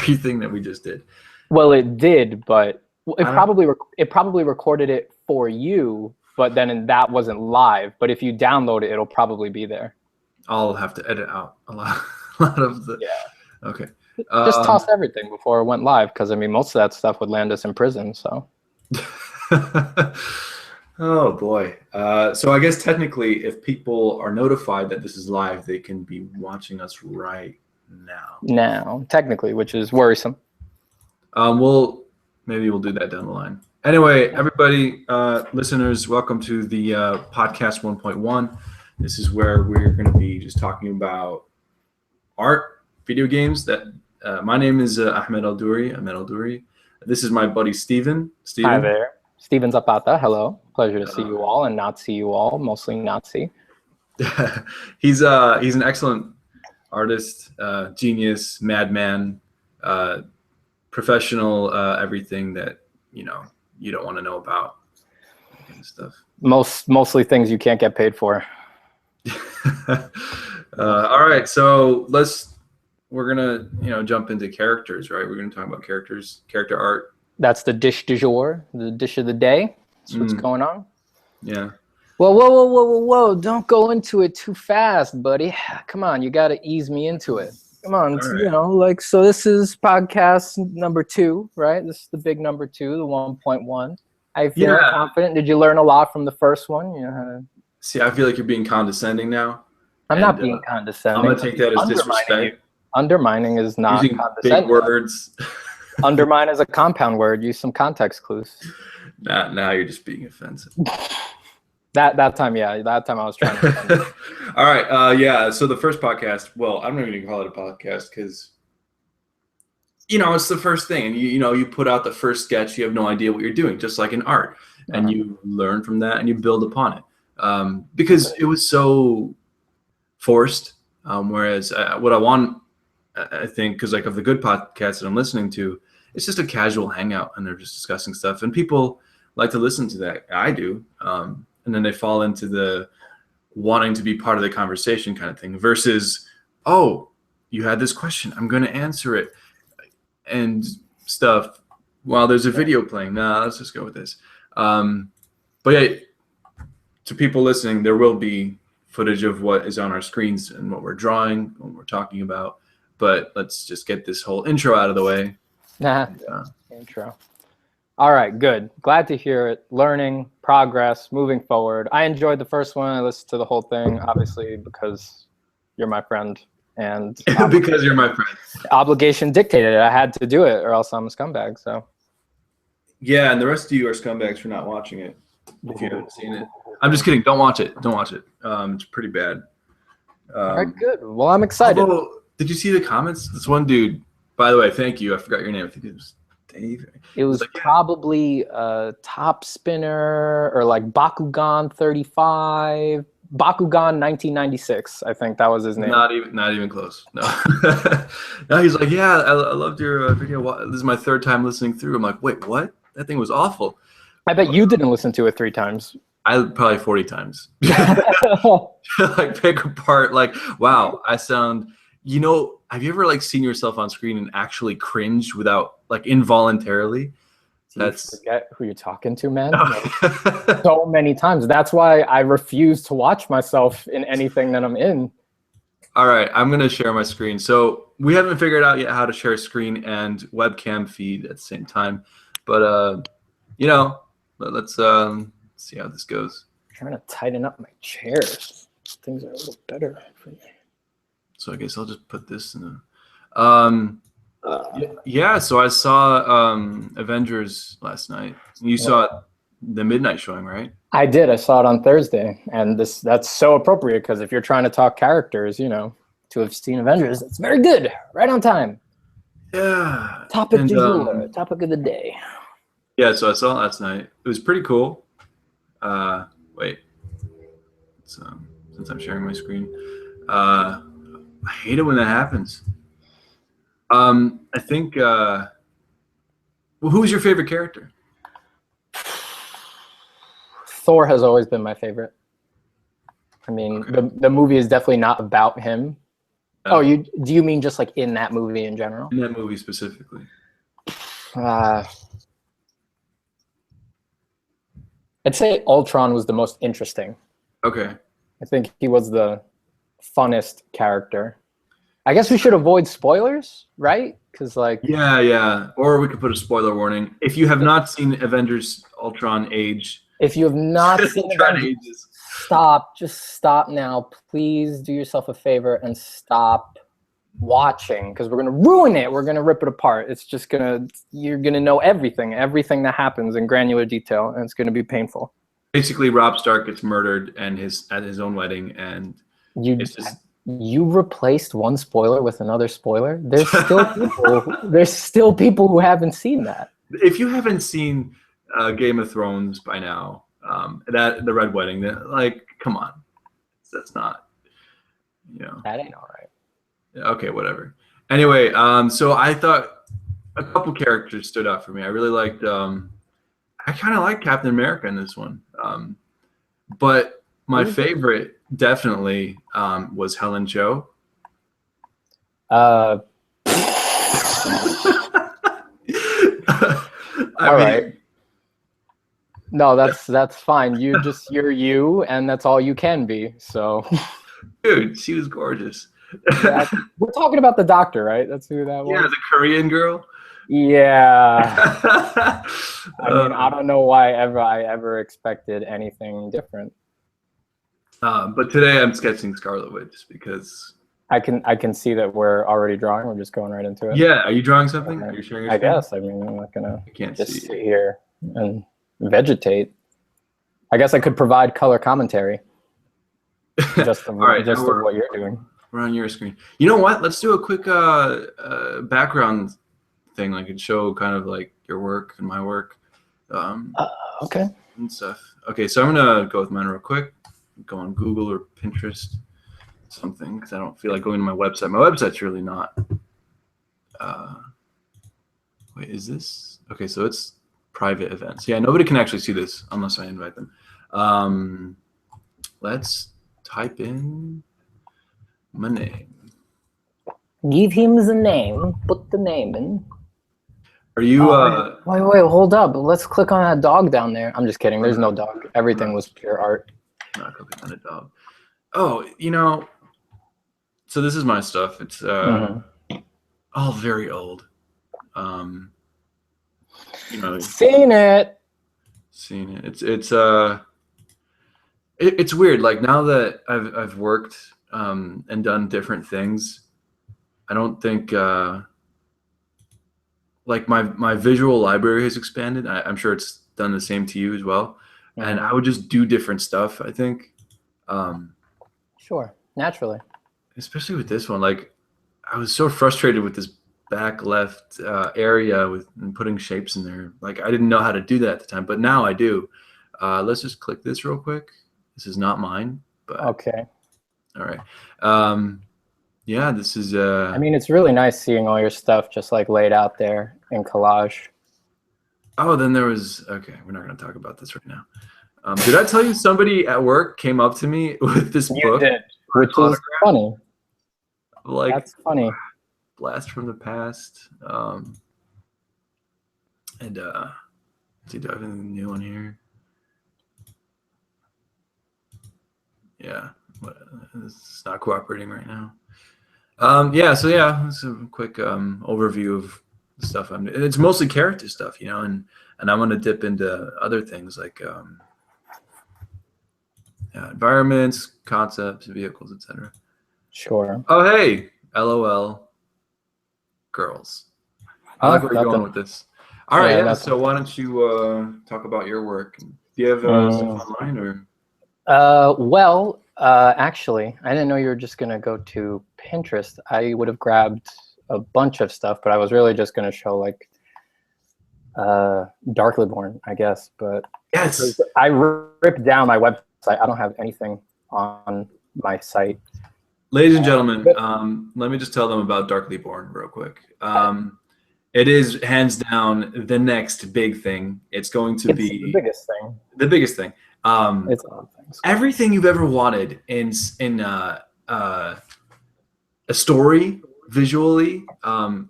everything that we just did. Well, it did, but it probably recorded it for you, but then that wasn't live. But if you download it, it'll probably be there. I'll have to edit out a lot of the. Yeah. Okay. Just toss everything before it went live, because I mean, most of that stuff would land us in prison. So. Oh boy. So I guess technically, if people are notified that this is live, they can be watching us right now. Now, technically, which is worrisome. Maybe we'll do that down the line. Anyway, everybody, listeners, welcome to the podcast 1.1. This is where we're going to be just talking about art, video games. My name is Ahmed Aldoori. This is my buddy Steven. Hi there. Steven Zapata. Hello. Pleasure to see you all and not see you all. Mostly not see. He's an excellent artist, genius, madman, professional, everything that you don't want to know about, kind of stuff. Mostly things you can't get paid for. All right, so we're gonna jump into characters, right? We're gonna talk about characters, character art. That's the dish du jour, the dish of the day. That's what's going on. Yeah. Whoa! Don't go into it too fast, buddy. Come on, you got to ease me into it. Come on, right. so this is podcast number 2, right? This is the big number 2, the 1.1. I feel confident. Did you learn a lot from the first one? See, I feel like you're being condescending now. I'm not being condescending. I'm gonna take that as disrespect. Undermining is not using condescending. Big words. Undermine is a compound word. Use some context clues. Now you're just being offensive. That time I was trying to. All right, so the first podcast. Well, I'm not even gonna call it a podcast because it's the first thing, and you put out the first sketch. You have no idea what you're doing, just like in art, and you learn from that and you build upon it. Because it was so forced. Whereas what I want, I think, because like of the good podcasts that I'm listening to, it's just a casual hangout and they're just discussing stuff, and people like to listen to that. I do. And then they fall into the wanting to be part of the conversation kind of thing versus, oh, you had this question, I'm going to answer it and stuff while there's a video playing. Nah, let's just go with this. But yeah, to people listening, there will be footage of what is on our screens and what we're drawing, what we're talking about. But let's just get this whole intro out of the way. Intro. All right, good. Glad to hear it. Learning, progress, moving forward. I enjoyed the first one. I listened to the whole thing, obviously, because you're my friend. And because you're my friend. Obligation dictated it. I had to do it or else I'm a scumbag. So. Yeah, and the rest of you are scumbags for not watching it. If you haven't seen it. I'm just kidding. Don't watch it. It's pretty bad. All right, good. Well, I'm excited. Although, did you see the comments? This one dude, by the way, thank you. I forgot your name. I think it was Dave. It was like, probably Top Spinner or like Bakugan 35, Bakugan 1996. I think that was his name. Not even close. No. No, he's like, yeah, I loved your video. This is my 3rd time listening through. I'm like, wait, what? That thing was awful. I bet you didn't listen to it 3 times. I probably 40 times. Like pick apart, like, wow, I sound. Have you ever seen yourself on screen and actually cringed without involuntarily? That's forget who you're talking to, man. So many times. That's why I refuse to watch myself in anything that I'm in. All right, I'm gonna share my screen. So we haven't figured out yet how to share screen and webcam feed at the same time, but let's see how this goes. I'm trying to tighten up my chairs. Things are a little better for me. So I guess I'll just put this in a. So I saw Avengers last night. You saw the midnight showing, right? I did. I saw it on Thursday, and that's so appropriate because if you're trying to talk characters, to have seen Avengers, it's very good. Right on time. Yeah. Topic du jour, topic of the day. Yeah, so I saw it last night. It was pretty cool. Wait. Since I'm sharing my screen. I hate it when that happens. I think. Who's your favorite character? Thor has always been my favorite. I mean, the movie is definitely not about him. Oh, do you mean just like in that movie in general? In that movie specifically. I'd say Ultron was the most interesting. Okay. I think he was the funnest character. I guess we should avoid spoilers, right? Because like yeah. Or we could put a spoiler warning. If you have not seen Avengers Ultron Age, if you have not seen Ultron Avengers, Ages, just stop now. Please do yourself a favor and stop watching, because we're gonna ruin it. We're gonna rip it apart. It's just you're gonna know everything that happens in granular detail, and it's gonna be painful. basically Robb Stark gets murdered and at his own wedding, and you replaced one spoiler with another spoiler. There's still people who haven't seen that. If you haven't seen Game of Thrones by now, the Red Wedding, like, come on, that's not, that ain't all right. Okay, whatever. Anyway, so I thought a couple characters stood out for me. I really liked. I kind of like Captain America in this one, but my favorite definitely was Helen Cho. All right. No, that's fine. You're you, and that's all you can be. So, dude, she was gorgeous. We're talking about the doctor, right? That's who that was. Yeah, the Korean girl. Yeah. I mean, I don't know why I ever expected anything different. But today I'm sketching Scarlet Witch because I can see that we're already drawing. We're just going right into it. Yeah. Are you drawing something? Are you sharing your screen? guess. I mean, I'm not gonna just see. sit here and vegetate. I guess I could provide color commentary. Just of what you're doing. We're on your screen. You know what? Let's do a quick background thing. Like, it show kind of like your work and my work. Okay. And stuff. Okay, so I'm gonna go with mine real quick. Go on Google or Pinterest, something, because I don't feel like going to my website. My website's really not. Wait, is this? Okay, so it's private events. Yeah, nobody can actually see this unless I invite them. Let's type in my name. Give him the name. Put the name in. Are you? Wait, hold up. Let's click on that dog down there. I'm just kidding. There's no dog. Everything was pure art. I'm not clicking on a dog. Oh, so this is my stuff. It's all very old. Seen it. It's weird. Like, now that I've worked and done different things, I don't think like my visual library has expanded. I'm sure it's done the same to you as well. And I would just do different stuff, I think. Sure, naturally. Especially with this one, like, I was so frustrated with this back left area and putting shapes in there. Like, I didn't know how to do that at the time, but now I do. Let's just click this real quick. This is not mine, but okay. All right. Yeah, this is. I mean, it's really nice seeing all your stuff just like laid out there in collage. Oh, then there was. Okay, we're not going to talk about this right now. Did I tell you somebody at work came up to me with this book? You did, which is funny. Like, that's funny. Blast from the past. And see, do I have anything new on here? Yeah, it's not cooperating right now. Yeah, so yeah, it's a quick overview of the stuff I'm doing. It's mostly character stuff, and I'm gonna dip into other things like environments, concepts, vehicles, etc. Sure. Oh, hey, LOL, girls. I like where you're going with this. All right, yeah. So why don't you talk about your work? Do you have stuff online or? Well, actually, I didn't know you were just gonna go to Pinterest. I would have grabbed a bunch of stuff, but I was really just gonna show like Darkly Born, I guess. But yes, I ripped down my website. I don't have anything on my site. Ladies and gentlemen, let me just tell them about Darkly Born real quick. It is hands down the next big thing. It's going to be the biggest thing. The biggest thing. It's all things. Everything you've ever wanted in a story visually.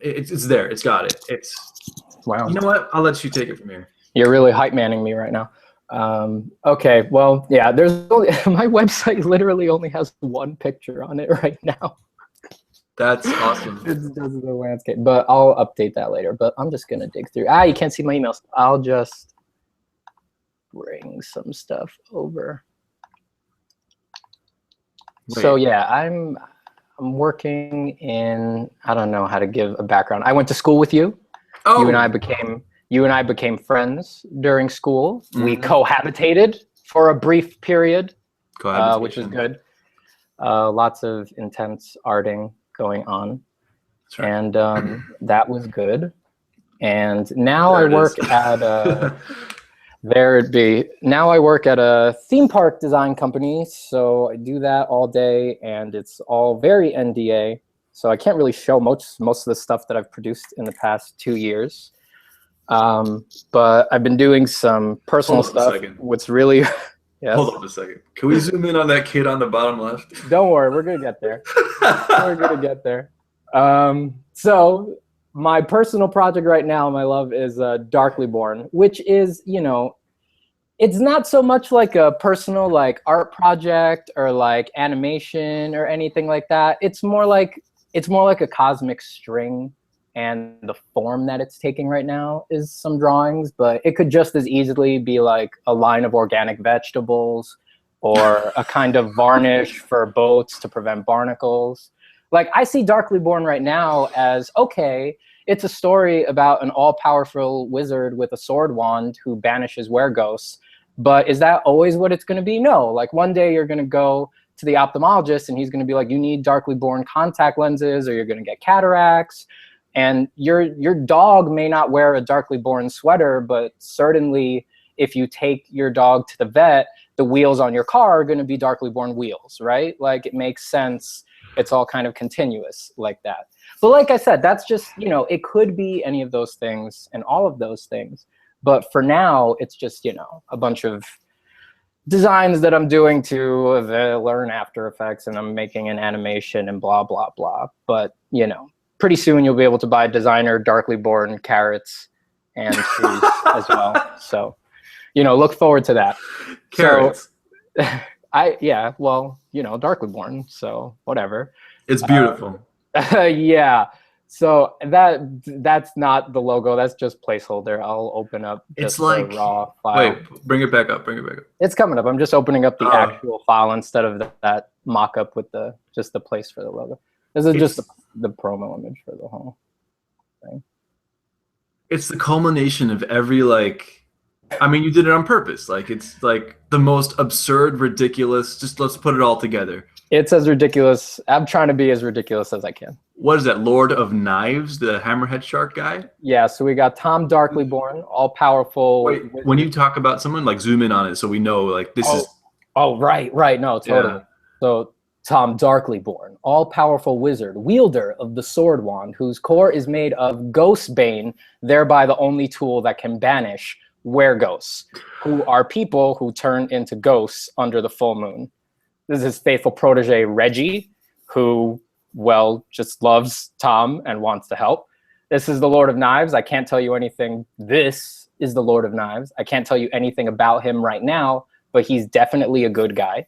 It's there. It's got it. Wow. You know what? I'll let you take it from here. You're really hype manning me right now. Okay, well, yeah, there's only, my website literally only has one picture on it right now. That's awesome. It's just the landscape, but I'll update that later. But I'm just gonna dig through. You can't see my emails. I'll just bring some stuff over. Wait. So yeah, I'm working in, I don't know how to give a background. I went to school with you. Oh. You and I became friends during school. Mm-hmm. We cohabitated for a brief period, which was good. Lots of intense arting going on. Right. And that was good. And now I work at now I work at a theme park design company. So I do that all day, and it's all very NDA. So I can't really show most of the stuff that I've produced in the past 2 years. But I've been doing some personal stuff. What's really yes. Hold on a second. Can we zoom in on that kid on the bottom left? Don't worry, we're gonna get there. We're gonna get there. So my personal project right now, my love, is Darkly Born, which is, you know, it's not so much like a personal like art project or like animation or anything like that. It's more like a cosmic string, and the form that it's taking right now is some drawings, but it could just as easily be like a line of organic vegetables or a kind of varnish for boats to prevent barnacles. Like, I see Darkly Born right now as, okay, it's a story about an all-powerful wizard with a sword wand who banishes wereghosts, but is that always what it's gonna be? No, like one day you're gonna go to the ophthalmologist and he's gonna be like, you need Darkly Born contact lenses or you're gonna get cataracts. And your dog may not wear a Darkly Born sweater, but certainly if you take your dog to the vet, the wheels on your car are going to be Darkly Born wheels, right? Like, it makes sense. It's all kind of continuous like that. But like I said, that's just, you know, it could be any of those things and all of those things. But for now, it's just, you know, a bunch of designs that I'm doing to learn After Effects, and I'm making an animation and blah, blah, blah. But, you know, pretty soon you'll be able to buy designer Darkly Born carrots and shoes as well. So, you know, look forward to that. Carrots. So, well, you know, Darkly Born, so whatever. It's beautiful. Yeah. So that's not the logo. That's just placeholder. I'll open up just the raw file. Wait, bring it back up. It's coming up. I'm just opening up the actual file instead of that mock-up with just the place for the logo. This is just the promo image for the whole thing. It's the culmination of every, like, I mean, you did it on purpose. Like, it's like the most absurd, ridiculous, just let's put it all together. It's as ridiculous. I'm trying to be as ridiculous as I can. What is that, Lord of Knives, the hammerhead shark guy? Yeah, so we got Tom Darkly Born, all-powerful. Wait, when you talk about someone, like, zoom in on it so we know, like, this is... Oh, right. No, totally. Yeah. So Tom Darkly Born, all-powerful wizard, wielder of the sword wand, whose core is made of Ghostbane, thereby the only tool that can banish wereghosts, who are people who turn into ghosts under the full moon. This is his faithful protege, Reggie, who, well, just loves Tom and wants to help. This is the Lord of Knives. I can't tell you anything. This is the Lord of Knives. I can't tell you anything about him right now, but he's definitely a good guy.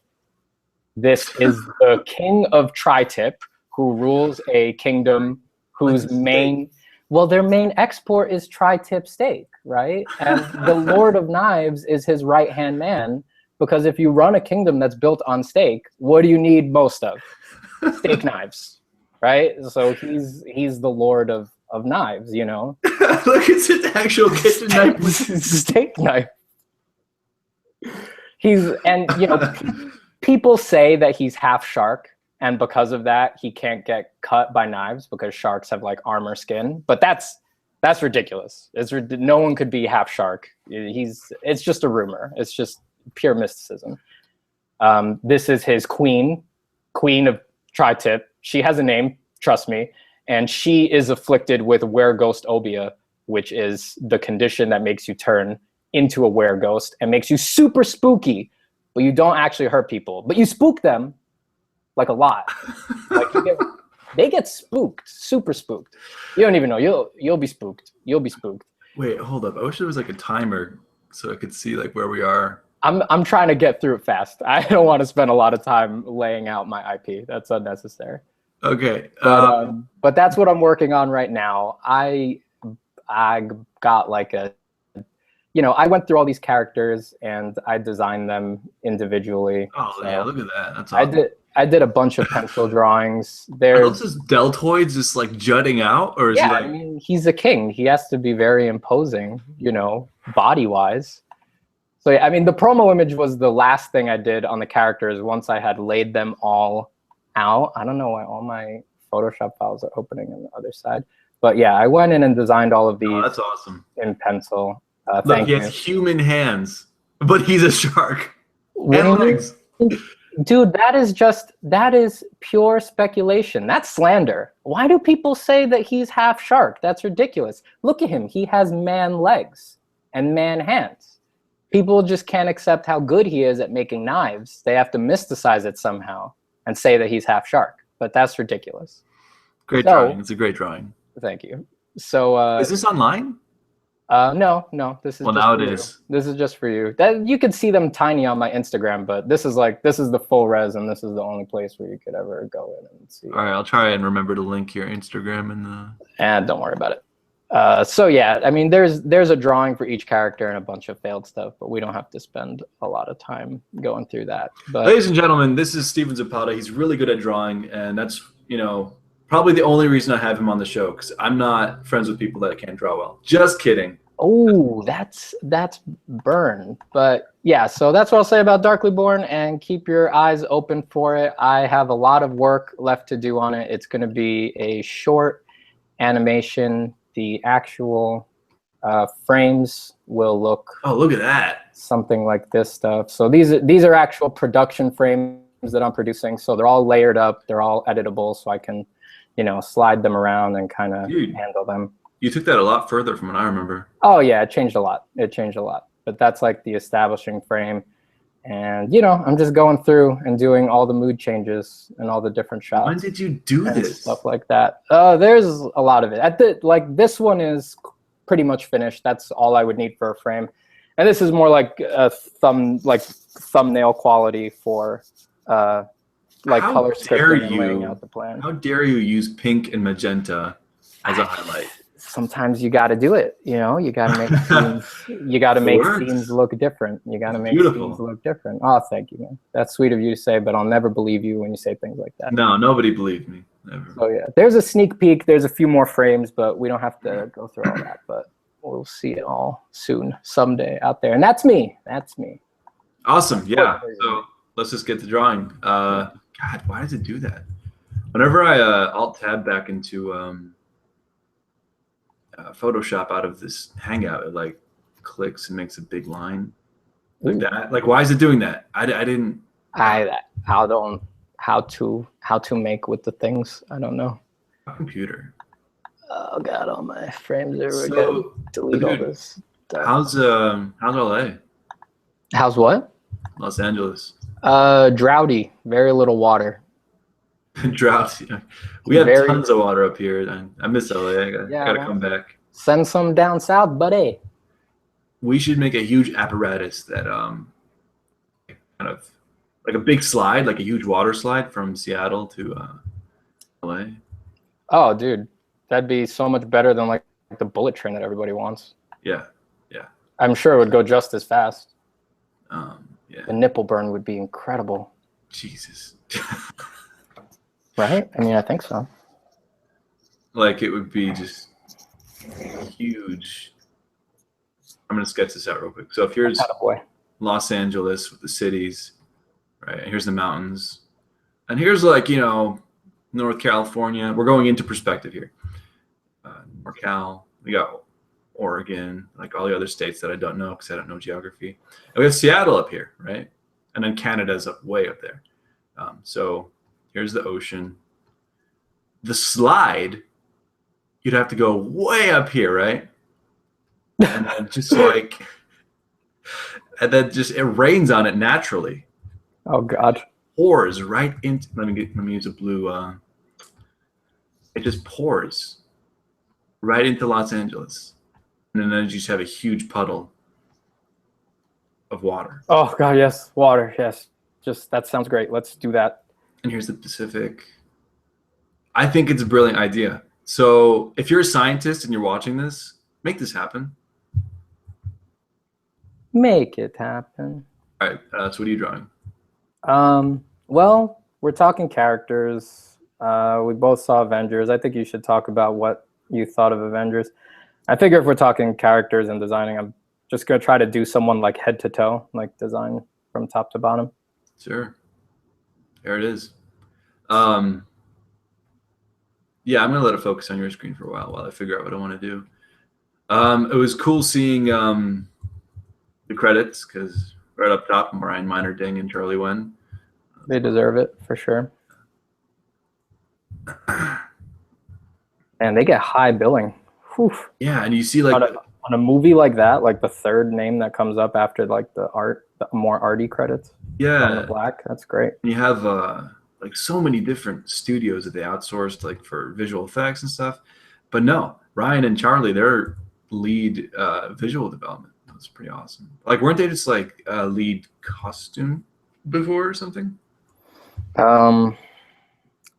This is the King of Tri-Tip, who rules a kingdom whose their main export is tri-tip steak, right? And the Lord of Knives is his right-hand man, because if you run a kingdom that's built on steak, what do you need most of? Steak knives, right? So he's the Lord of knives, you know? Look, it's an actual kitchen knife. Steak knife. And you know, people say that he's half shark, and because of that, he can't get cut by knives because sharks have like armor skin. But that's ridiculous. No one could be half shark. It's just a rumor. It's just pure mysticism. This is his queen of Tri-Tip. She has a name, trust me, and she is afflicted with wereghostophobia, which is the condition that makes you turn into a wereghost and makes you super spooky, but you don't actually hurt people, but you spook them like a lot. Like They get spooked, super spooked. You don't even know. You'll be spooked. You'll be spooked. Wait, hold up. I wish there was like a timer so I could see like where we are. I'm trying to get through it fast. I don't want to spend a lot of time laying out my IP. That's unnecessary. Okay. But that's what I'm working on right now. I got like a, I went through all these characters and I designed them individually. Oh so yeah, look at that. That's awesome. I did a bunch of pencil drawings. Are those just deltoids just like jutting out, or is he like? I mean, he's a king. He has to be very imposing, body wise. So yeah, I mean, the promo image was the last thing I did on the characters once I had laid them all out. I don't know why all my Photoshop files are opening on the other side, but yeah, I went in and designed all of these. Oh, that's awesome. In pencil. Look, he has human hands, but he's a shark. And legs. Dude, that is pure speculation. That's slander. Why do people say that he's half shark? That's ridiculous. Look at him. He has man legs and man hands. People just can't accept how good he is at making knives. They have to mysticize it somehow and say that he's half shark. But that's ridiculous. Great drawing. It's a great drawing. Thank you. So is this online? No. This is now it is. This is just for you. That you can see them tiny on my Instagram, but this is the full res, and this is the only place where you could ever go in and see. All right, I'll try and remember to link your Instagram in the. And don't worry about it. So yeah, I mean, there's a drawing for each character and a bunch of failed stuff, but we don't have to spend a lot of time going through that. But ladies and gentlemen, this is Steven Zapata. He's really good at drawing, and that's probably the only reason I have him on the show, because I'm not friends with people that can't draw well. Just kidding. Oh, that's burn. But yeah, so that's what I'll say about Darkly Born, and keep your eyes open for it. I have a lot of work left to do on it. It's going to be a short animation. The actual frames will look. Oh, look at that. Something like this stuff. So these are actual production frames that I'm producing. So they're all layered up. They're all editable, so I can slide them around and kind of handle them. You took that a lot further from what I remember. Oh yeah, it changed a lot. But that's like the establishing frame. And I'm just going through and doing all the mood changes and all the different shots. When did you do this? Stuff like that. There's a lot of it. This one is pretty much finished. That's all I would need for a frame. And this is more like a thumbnail quality for color scripting and laying out the plan. How dare you use pink and magenta as a highlight? Sometimes you got to do it. You got to make scenes. You got to make scenes look different. You got to make scenes look different. Oh, thank you, man. That's sweet of you to say, but I'll never believe you when you say things like that. No, nobody believed me. Never. So yeah, there's a sneak peek. There's a few more frames, but we don't have to go through all that. But we'll see it all soon, someday out there. And that's me. Awesome. Yeah. So let's just get to drawing. God, why does it do that? Whenever I Alt-Tab back into Photoshop out of this Hangout, it like clicks and makes a big line like that. Like, why is it doing that? I didn't. How to make with the things. I don't know. Computer. Oh God, all my frames are gonna delete all this stuff. How's LA? How's what? Los Angeles. Droughty. Very little water. Drought. Yeah. We have tons of water up here. I miss LA. I gotta come back. Send some down south, buddy. We should make a huge apparatus that kind of like a big slide, like a huge water slide from Seattle to LA. Oh, dude, that'd be so much better than like the bullet train that everybody wants. Yeah. I'm sure it would go just as fast. Yeah. The nipple burn would be incredible. Jesus. Right? I mean, I think so. Like, it would be just huge. I'm going to sketch this out real quick. So if here's Los Angeles with the cities, right? And here's the mountains. And here's like, North California. We're going into perspective here. NorCal. We got Oregon, like all the other states that I don't know because I don't know geography. And we have Seattle up here, right? And then Canada's way up there. So here's the ocean. The slide, you'd have to go way up here, right? And then just like, and then just it rains on it naturally. Oh God! Pours right into. Let me use a blue it just pours right into Los Angeles, and then you just have a huge puddle of water. Oh God, yes, water. Yes, just that sounds great. Let's do that. And here's the Pacific. I think it's a brilliant idea. So if you're a scientist and you're watching this, make this happen. Make it happen. All right. So what are you drawing? Well, we're talking characters. We both saw Avengers. I think you should talk about what you thought of Avengers. I figure if we're talking characters and designing, I'm just gonna try to do someone like head to toe, like design from top to bottom. Sure. There it is. Yeah, I'm gonna let it focus on your screen for a while I figure out what I want to do. It was cool seeing the credits because right up top, Ryan Meinerding and Charlie Wen. They deserve it for sure. And they get high billing. Whew. Yeah, and you see like on a movie like that, like the third name that comes up after like the more arty credits. Yeah, on the black. That's great. You have like so many different studios that they outsourced like for visual effects and stuff, but no, Ryan and Charlie, their lead visual development. That's pretty awesome. Like, weren't they just like lead costume before or something?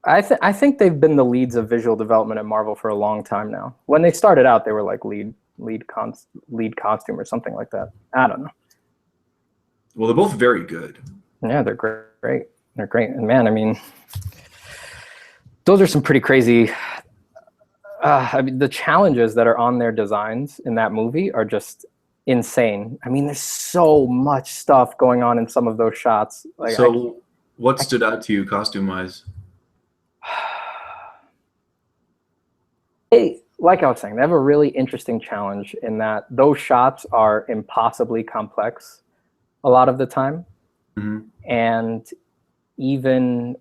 I think they've been the leads of visual development at Marvel for a long time now. When they started out, they were like lead costume or something like that. I don't know. Well, they're both very good. Yeah, they're great. They're great. And man, I mean, those are some pretty crazy. I mean, the challenges that are on their designs in that movie are just insane. I mean, there's so much stuff going on in some of those shots. Like, so, what stood out to you costume-wise? Like I was saying, they have a really interesting challenge in that those shots are impossibly complex a lot of the time. Mm-hmm. And even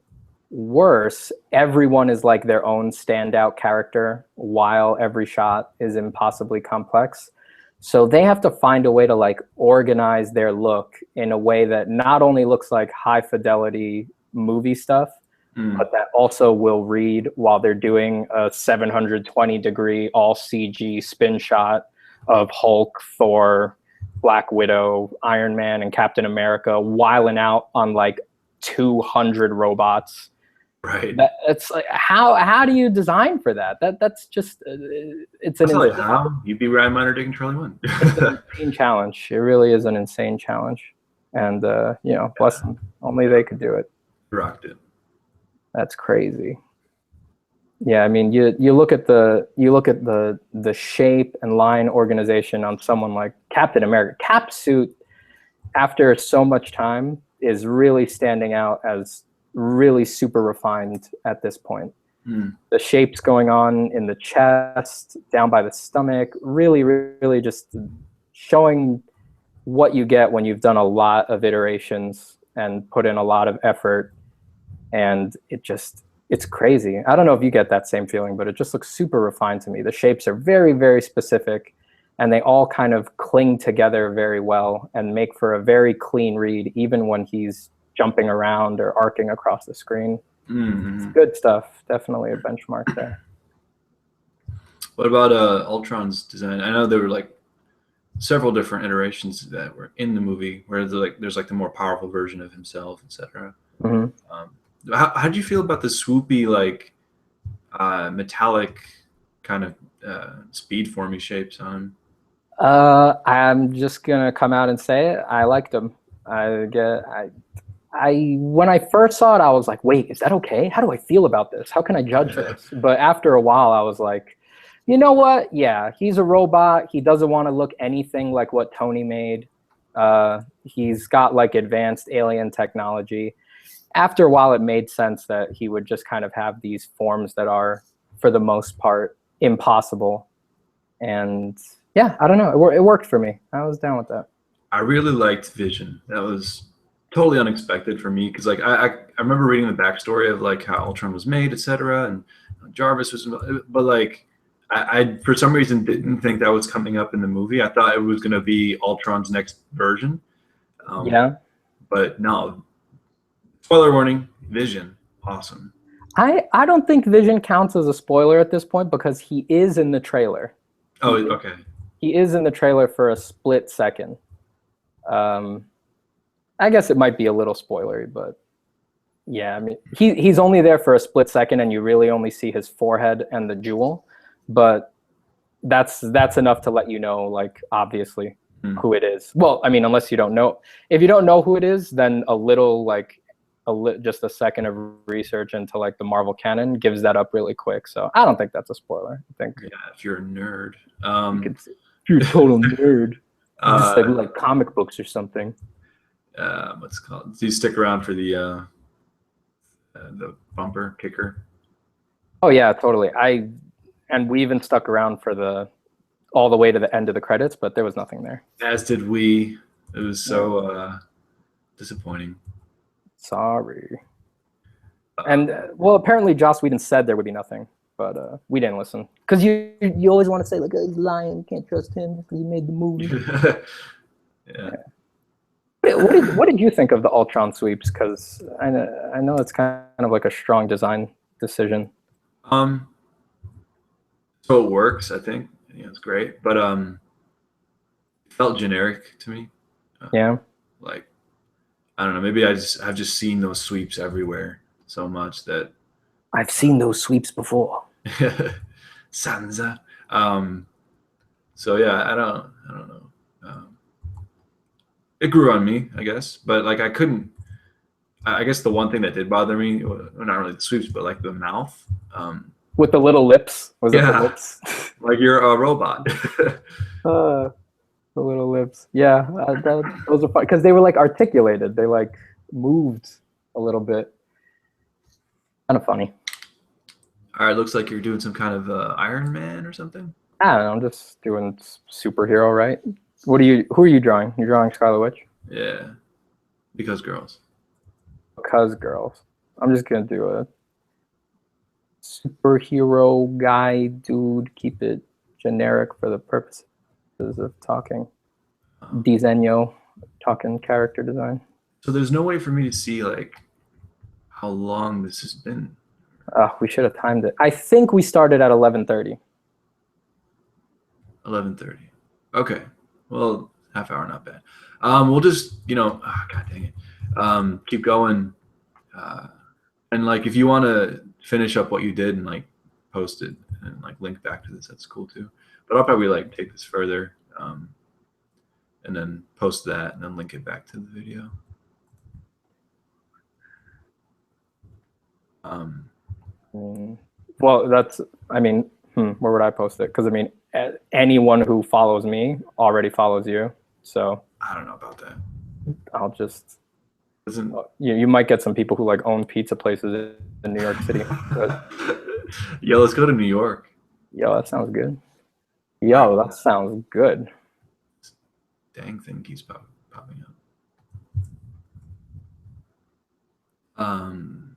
worse, everyone is like their own standout character while every shot is impossibly complex. So they have to find a way to like organize their look in a way that not only looks like high fidelity movie stuff, but that also will read while they're doing a 720 degree all CG spin shot of Hulk, Thor, Black Widow, Iron Man, and Captain America whiling out on like 200 robots. Right. It's like, how do you design for that? That's just it's an insane, how you'd be Ryan Meinerding and Charlie Wen. It's an insane challenge. It really is an insane challenge, and you know, bless them. Only they could do it. Rocked it. That's crazy. Yeah, I mean, you look at the shape and line organization on someone like Captain America. Cap suit, after so much time, is really standing out as really super refined at this point. The shapes going on in the chest, down by the stomach, really just showing what you get when you've done a lot of iterations and put in a lot of effort. And it's crazy. I don't know if you get that same feeling, but it just looks super refined to me. The shapes are very, very specific, and they all kind of cling together very well and make for a very clean read, even when he's jumping around or arcing across the screen. It's good stuff. Definitely a benchmark there. What about Ultron's design? I know there were like several different iterations that were in the movie where there's like the more powerful version of himself, etc. How did you feel about the swoopy, like metallic kind of speed formy shapes on him? I'm just gonna come out and say it. I liked them. When I first saw it, I was like, wait, is that okay? How do I feel about this? How can I judge this? But after a while, I was like, you know what? Yeah, he's a robot. He doesn't want to look anything like what Tony made. He's got like advanced alien technology. After a while, it made sense that he would just kind of have these forms that are, for the most part, impossible. And yeah, I don't know. It worked for me. I was down with that. I really liked Vision. That was totally unexpected for me because like I remember reading the backstory of like how Ultron was made, etc., and Jarvis was, but like I for some reason didn't think that was coming up in the movie. I thought it was going to be Ultron's next version. Yeah, but no. Spoiler warning: Vision, awesome. I don't think Vision counts as a spoiler at this point because he is in the trailer. Oh, okay. He is in the trailer for a split second. I guess it might be a little spoilery, but yeah, I mean, he's only there for a split second, and you really only see his forehead and the jewel. But that's enough to let you know, like, obviously, who it is. Well, I mean, unless you don't know. If you don't know who it is, then a little, like, just a second of research into, like, the Marvel canon gives that up really quick. So I don't think that's a spoiler. I think. Yeah, if you're a nerd. If you're a total nerd. Just like comic books or something. What's it called? Do you stick around for the bumper kicker? Oh yeah, totally. And we even stuck around for all the way to the end of the credits, but there was nothing there. As did we. It was so disappointing. Sorry. And well, apparently Joss Whedon said there would be nothing, but we didn't listen. Because you always want to say, like, oh, he's lying, can't trust him because he made the movie. Yeah. What did you think of the Ultron sweeps? Because I know it's kind of like a strong design decision. So it works, I think. Yeah, it's great, but it felt generic to me. Yeah. Like, I don't know. Maybe I've just seen those sweeps everywhere so much that I've seen those sweeps before. Sansa. So yeah, I don't know. It grew on me, I guess, but like I couldn't. I guess the one thing that did bother me, well, not really the sweeps, but like the mouth. With the little lips? Was it the lips? Like you're a robot. The little lips. Yeah, those are fun because they were like articulated. They like moved a little bit. Kind of funny. All right, looks like you're doing some kind of Iron Man or something. I don't know. I'm just doing superhero, right? Who are you drawing? You're drawing Scarlet Witch? Yeah, because girls. Because girls. I'm just gonna do a superhero guy, dude. Keep it generic for the purposes of talking. Diseño, talking character design. So there's no way for me to see like how long this has been. We should have timed it. I think we started at 11:30. 11:30. Okay. Well, half hour, not bad. We'll just, God dang it. Keep going. And like, if you want to finish up what you did and like post it and like link back to this, that's cool too. But I'll probably like take this further and then post that and then link it back to the video. Well, where would I post it? Because I mean, anyone who follows me already follows you. So I don't know about that. I'll just. You might get some people who like own pizza places in New York City. Yo, let's go to New York. Yo, that sounds good. Yo, that sounds good. Dang thing keeps popping up.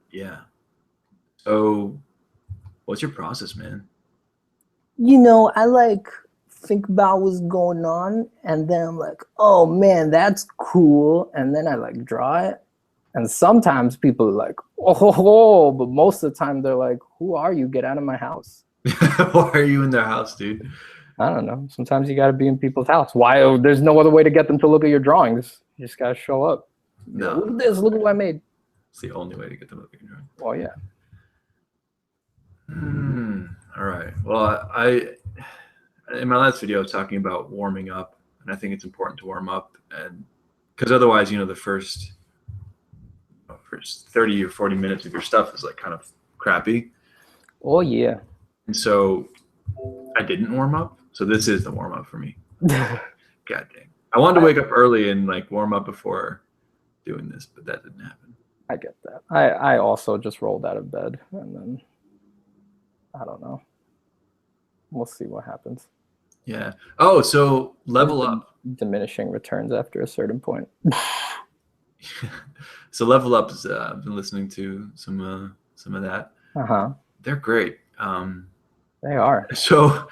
Yeah. So, what's your process, man? I like think about what's going on, and then I'm like, oh man, that's cool, and then I like draw it. And sometimes people are like, oh, but most of the time they're like, who are you? Get out of my house. Why are you in their house, dude? I don't know. Sometimes you got to be in people's house. Why? There's no other way to get them to look at your drawings. You just got to show up. No. Look at this. Look at what I made. It's the only way to get them to look at your drawing. Well, yeah. All right. Well, I in my last video I was talking about warming up, and I think it's important to warm up, and because otherwise, the first 30 or 40 minutes of your stuff is like kind of crappy. Oh yeah. And so I didn't warm up. So this is the warm up for me. God dang. I wanted to wake up early and like warm up before doing this, but that didn't happen. I get that. I also just rolled out of bed, and then I don't know. We'll see what happens. Yeah. Oh, so level up. Diminishing returns after a certain point. So level up is I've been listening to some of that. They're great. They are. So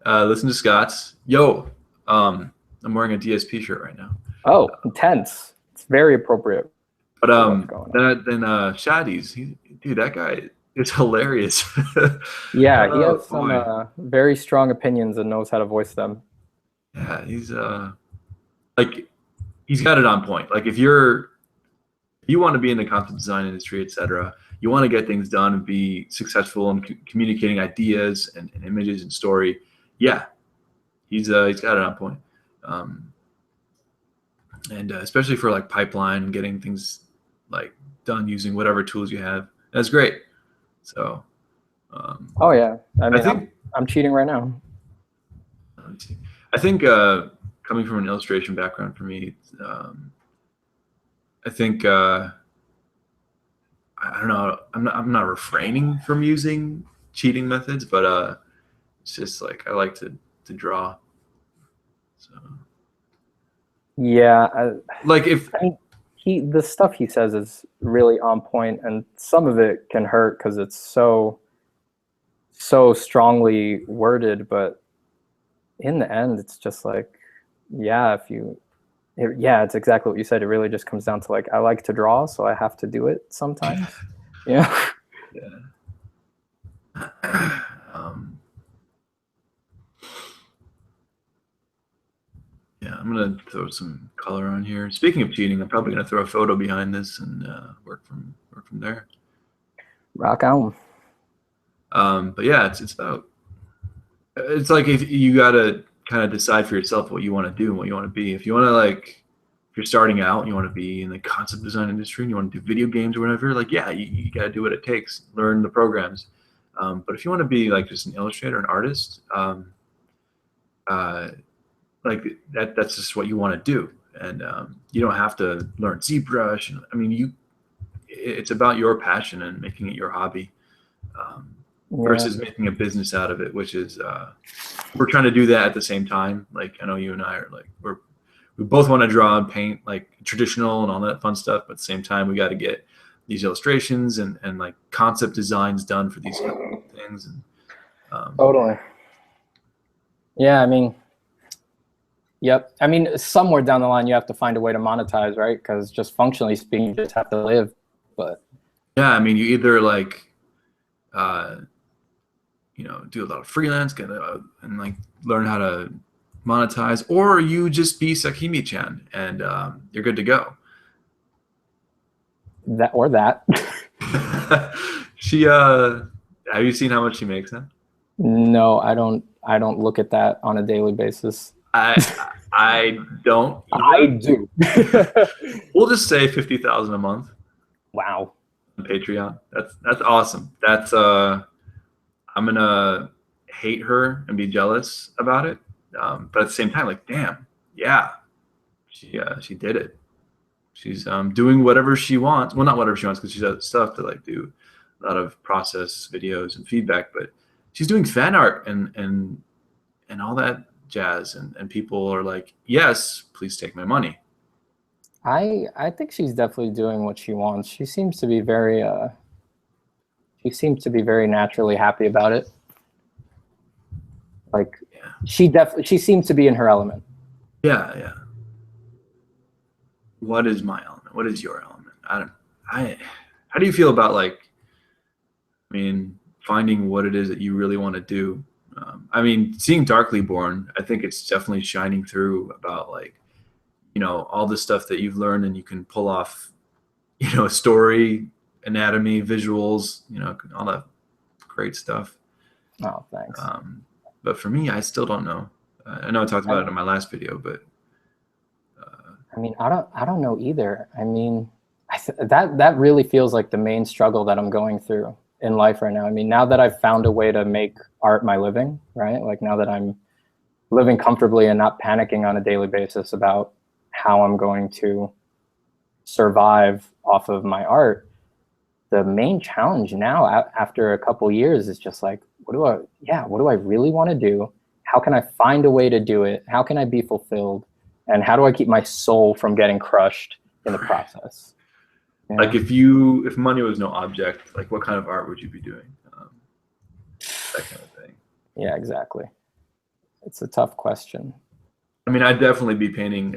listen to Scott's. Yo, I'm wearing a DSP shirt right now. Oh, intense. It's very appropriate. But then Shaddy's, dude, that guy It's hilarious. Yeah, he Oh, has some boy. very strong opinions and knows how to voice them. Yeah, he's like he's got it on point. Like if you want to be in the content design industry, etc., you want to get things done and be successful in communicating ideas and images and story. Yeah, he's got it on point. And especially for like pipeline, getting things like done using whatever tools you have. That's great. So Oh yeah, I mean, think I'm cheating right now. let me see. I think coming from an illustration background for me, I think I don't know. I'm not refraining from using cheating methods, but it's just like I like to draw. So Yeah, like if I mean, the stuff he says is really on point, and some of it can hurt because it's so strongly worded. But in the end, it's just like, yeah, yeah, it's exactly what you said. It really just comes down to like, I like to draw, so I have to do it sometimes. Yeah. um, yeah, I'm gonna throw some color on here. Speaking of cheating, I'm probably gonna throw a photo behind this and work from there. Rock on. But yeah, it's like if you gotta kind of decide for yourself what you want to do and what you want to be. If you want to like, if you're starting out and you want to be in the concept design industry and you want to do video games or whatever, like yeah, you got to do what it takes, learn the programs. But if you want to be like just an illustrator, an artist, like that's just what you want to do, and you don't have to learn ZBrush. I mean, it's about your passion and making it your hobby. Versus making a business out of it, which is we're trying to do that at the same time. Like I know you and I are like we both want to draw and paint like traditional and all that fun stuff, but at the same time we got to get these illustrations and like concept designs done for these things. And Totally. Yeah, I mean, yep. I mean, somewhere down the line you have to find a way to monetize, right? Because just functionally speaking, you just have to live. But yeah, I mean, you either like do a lot of freelance, and like learn how to monetize, or you just be Sakimi-chan and you're good to go. That. She have you seen how much she makes now? No, I don't look at that on a daily basis. I don't I either. do. We'll just say 50,000 a month Wow. on Patreon. That's awesome. That's I'm gonna hate her and be jealous about it, but at the same time, like, damn, yeah, she did it. She's doing whatever she wants. Well, not whatever she wants because she's got stuff to like do a lot of process videos and feedback, but she's doing fan art and all that jazz, and people are like, yes, please take my money. I think she's definitely doing what she wants. She seems to be very naturally happy about it. Like she seems to be in her element. Yeah. What is my element? What is your element? How do you feel about like, I mean, finding what it is that you really want to do? I mean, seeing Darkly Born, I think it's definitely shining through about like, all the stuff that you've learned and you can pull off, story, anatomy, visuals, all that great stuff. Oh, thanks. But for me, I still don't know. I know I talked about it in my last video, but I mean, I don't know either. I mean, that really feels like the main struggle that I'm going through in life right now. I mean, now that I've found a way to make art my living, right? Like now that I'm living comfortably and not panicking on a daily basis about how I'm going to survive off of my art, the main challenge now after a couple years is just like, what do I really want to do? How can I find a way to do it? How can I be fulfilled? And how do I keep my soul from getting crushed in the process? Yeah. Like if money was no object, like what kind of art would you be doing? That kind of thing. Yeah, exactly. It's a tough question. I mean, I'd definitely be painting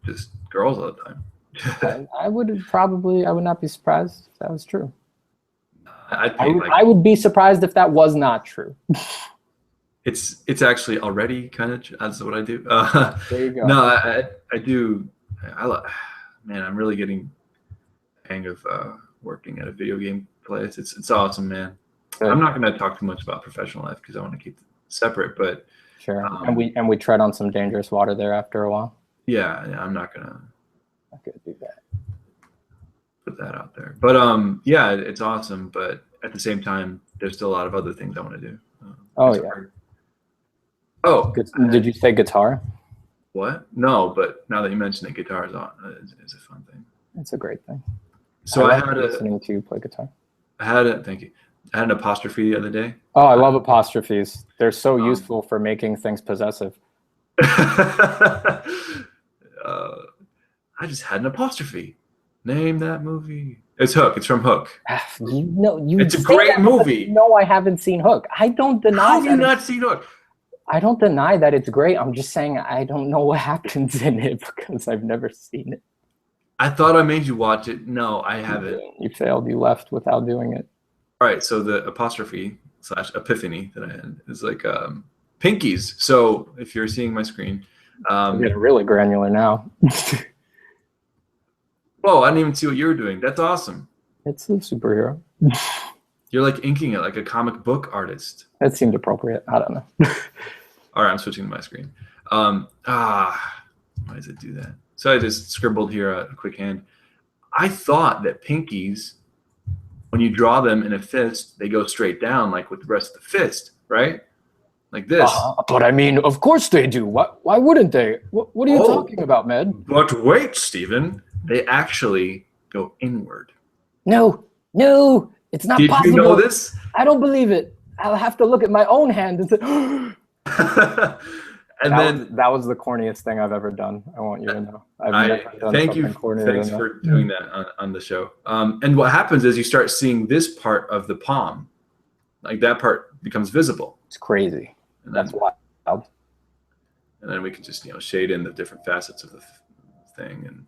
just girls all the time. I would not be surprised if that was true. I would be surprised if that was not true. It's actually already kind of that's what I do. There you go. No, I do. Man, I'm really getting the hang of working at a video game place. It's awesome, man. Good. I'm not going to talk too much about professional life because I want to keep it separate. But sure, and we tread on some dangerous water there after a while. Yeah, I'm not gonna do that. Put that out there. But yeah, it's awesome. But at the same time, there's still a lot of other things I want to do. Did you say guitar? What? No, but now that you mention it, guitar is a fun thing. It's a great thing. So I had listening to you play guitar. Thank you. I had an apostrophe the other day. Oh, I love apostrophes. They're so useful for making things possessive. I just had an apostrophe. Name that movie. It's Hook. It's from Hook. It's a great movie. No, I haven't seen Hook. I don't deny. How have you not seen Hook? I don't deny that it's great. I'm just saying I don't know what happens in it because I've never seen it. I thought I made you watch it. No, I haven't. You failed. You left without doing it. All right. So the apostrophe / epiphany that I had is like pinkies. So if you're seeing my screen, I'm getting really granular now. Whoa! I didn't even see what you were doing. That's awesome. It's a superhero. You're like inking it like a comic book artist. That seemed appropriate. I don't know. All right, I'm switching to my screen. Why does it do that? So I just scribbled here a quick hand. I thought that pinkies, when you draw them in a fist, they go straight down like with the rest of the fist, right? Like this. But I mean, of course they do. Why wouldn't they? What are you talking about, Med? But wait, Steven. They actually go inward. No, it's not possible. Did you know this? I don't believe it. I'll have to look at my own hand and say, that was the corniest thing I've ever done. I want you to know. Thank you for doing that on the show. And what happens is you start seeing this part of the palm, like that part becomes visible. It's crazy. And then, that's wild. And then we can just shade in the different facets of the thing, and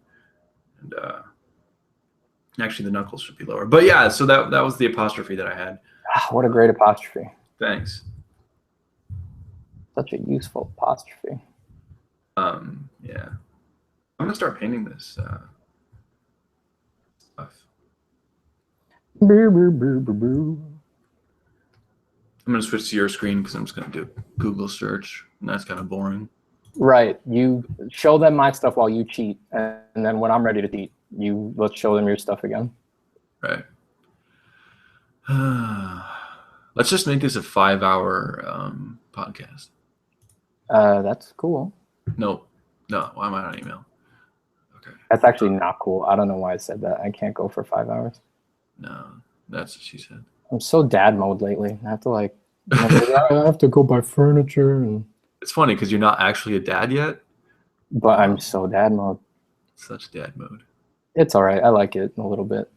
actually the knuckles should be lower. But yeah, so that was the apostrophe that I had. What a great apostrophe. Thanks. Such a useful apostrophe. Yeah. I'm gonna start painting this stuff. I'm gonna switch to your screen because I'm just gonna do a Google search, and that's kind of boring. Right. You show them my stuff while you cheat, and then when I'm ready to cheat, let's show them your stuff again. Right. Let's just make this a 5-hour podcast. That's cool. No. Why am I on email? Okay. That's actually not cool. I don't know why I said that. I can't go for 5 hours. No, that's what she said. I'm so dad mode lately. I have to I have to go buy furniture and. It's funny because you're not actually a dad yet. But I'm so dad mode. Such dad mode. It's all right. I like it a little bit.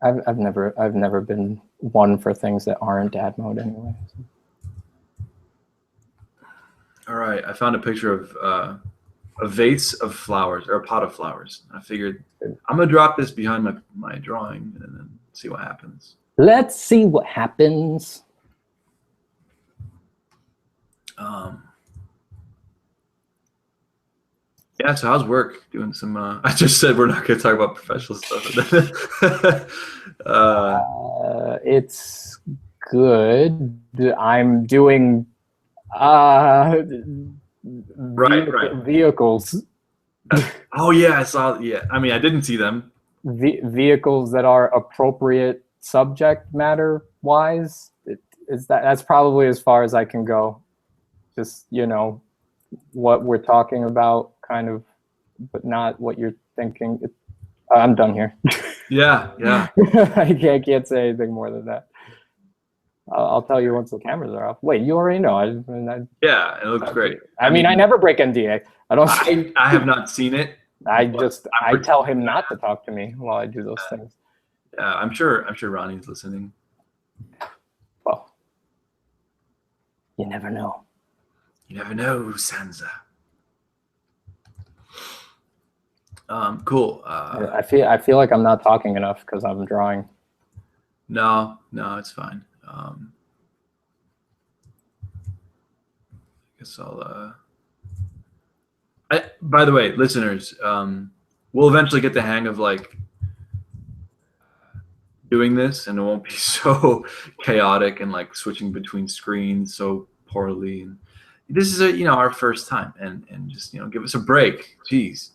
I've never been one for things that aren't dad mode anyway. All right, I found a picture of a vase of flowers or a pot of flowers. I figured I'm gonna drop this behind my drawing and then see what happens. Let's see what happens. Yeah, so how's work? Doing some I just said we're not gonna talk about professional stuff. It's good. I'm doing vehicles. Oh yeah, I saw. Yeah, I mean I didn't see them. Vehicles that are appropriate subject matter wise. That's probably as far as I can go. Just what we're talking about, kind of, but not what you're thinking. I'm done here. Yeah. I can't say anything more than that. I'll tell you once the cameras are off. Wait, you already know. Yeah, it looks great. I mean, I never break NDA. I have not seen it. I tell him not to talk to me while I do those things. Yeah, I'm sure Ronnie's listening. Well, you never know. You never know, Sansa. Cool. I feel like I'm not talking enough because I'm drawing. No, it's fine. I guess I'll. By the way, listeners, we'll eventually get the hang of like doing this, and it won't be so chaotic and like switching between screens so poorly. And this is our first time, and just give us a break. Jeez.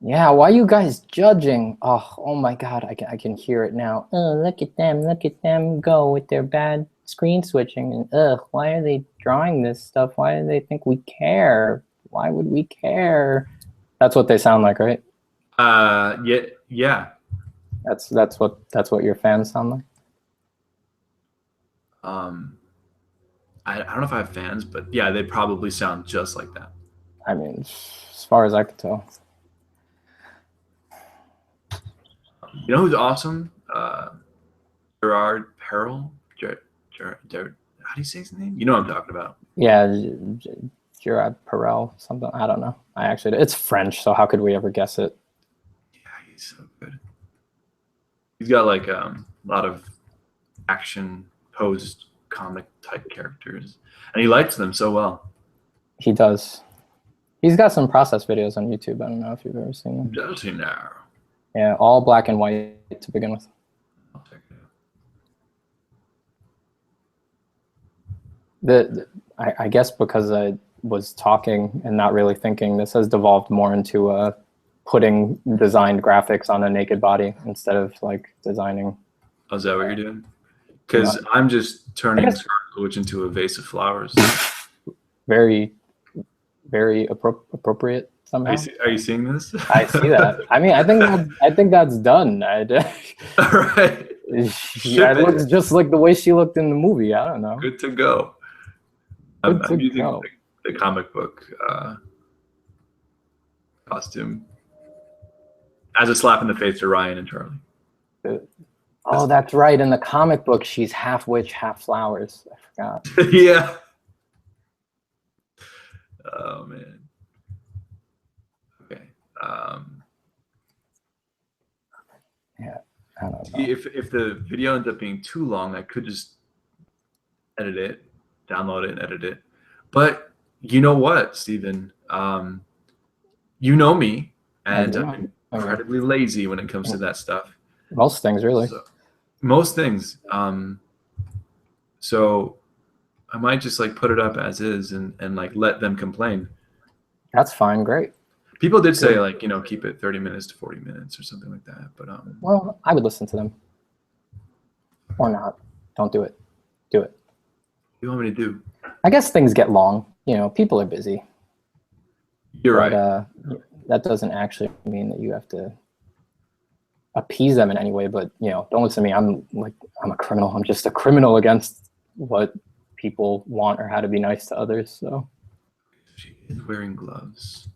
Yeah, why are you guys judging? Oh my God, I can hear it now. Oh, look at them go with their bad screen switching. And why are they drawing this stuff? Why do they think we care? Why would we care? That's what they sound like, right? Yeah. That's what your fans sound like. I don't know if I have fans, but yeah, they probably sound just like that. I mean, as far as I can tell. You know who's awesome? Gerard Perel. How do you say his name? You know what I'm talking about. Yeah, Gerard Perel, something. I don't know. It's French, so how could we ever guess it? Yeah, he's so good. He's got like a lot of action posed comic type characters, and he lights them so well. He does. He's got some process videos on YouTube. I don't know if you've ever seen them. Does he now? Yeah, all black and white to begin with. I'll check it out. I guess because I was talking and not really thinking, this has devolved more into putting designed graphics on a naked body instead of like designing. Oh, is that what you're doing? Because I'm just turning Scarlet Witch into a vase of flowers. Very, very appropriate somehow. Are you seeing this? I see that. I mean, I think that's done. All right. Yeah, it looks just like the way she looked in the movie. I don't know. Good to go. I'm using the comic book costume as a slap in the face to Ryan and Charlie. Oh, that's right. In the comic book, she's half witch, half flowers. I forgot. Yeah. Oh man. Okay. Yeah, I don't know. If the video ends up being too long, I could just edit it, download it, and edit it. But you know what, Steven? You know me, and I'm incredibly lazy when it comes to that stuff. Most things, really. Most things. So I might just like put it up as is and like let them complain. That's fine. Great. People did say like, keep it 30 minutes to 40 minutes or something like that. But well, I would listen to them. Or not. Don't do it. Do it. What do you want me to do? I guess things get long. People are busy. You're right. That doesn't actually mean that you have to appease them in any way, but don't listen to me. I'm a criminal. I'm just a criminal against what people want or how to be nice to others. So she is wearing gloves.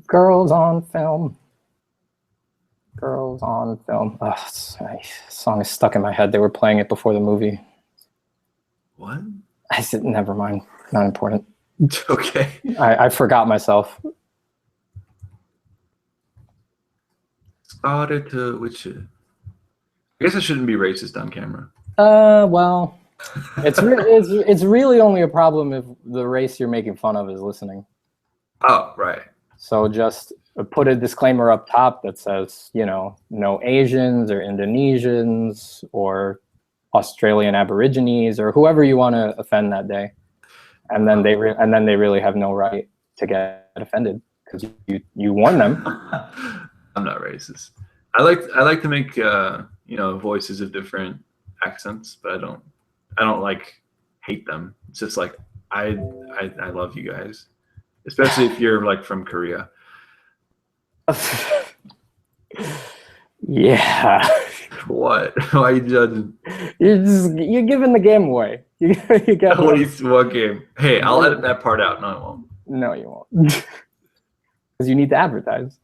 Girls on film. Girls on film. The song is stuck in my head. They were playing it before the movie. What? I said, never mind. Not important. Okay. I forgot myself. Scarlet Witch. I guess I shouldn't be racist on camera. Well, it's really only a problem if the race you're making fun of is listening. Oh, right. So just put a disclaimer up top that says, no Asians or Indonesians or Australian Aborigines or whoever you want to offend that day, and then they really have no right to get offended because you warned them. I'm not racist. I like to make voices of different accents, but I don't like hate them. It's just like I love you guys, especially if you're like from Korea. Yeah. What? Why are you judging? You're giving the game away. You got what game? Hey, I'll edit that part out. No, I won't. No, you won't. Because you need to advertise.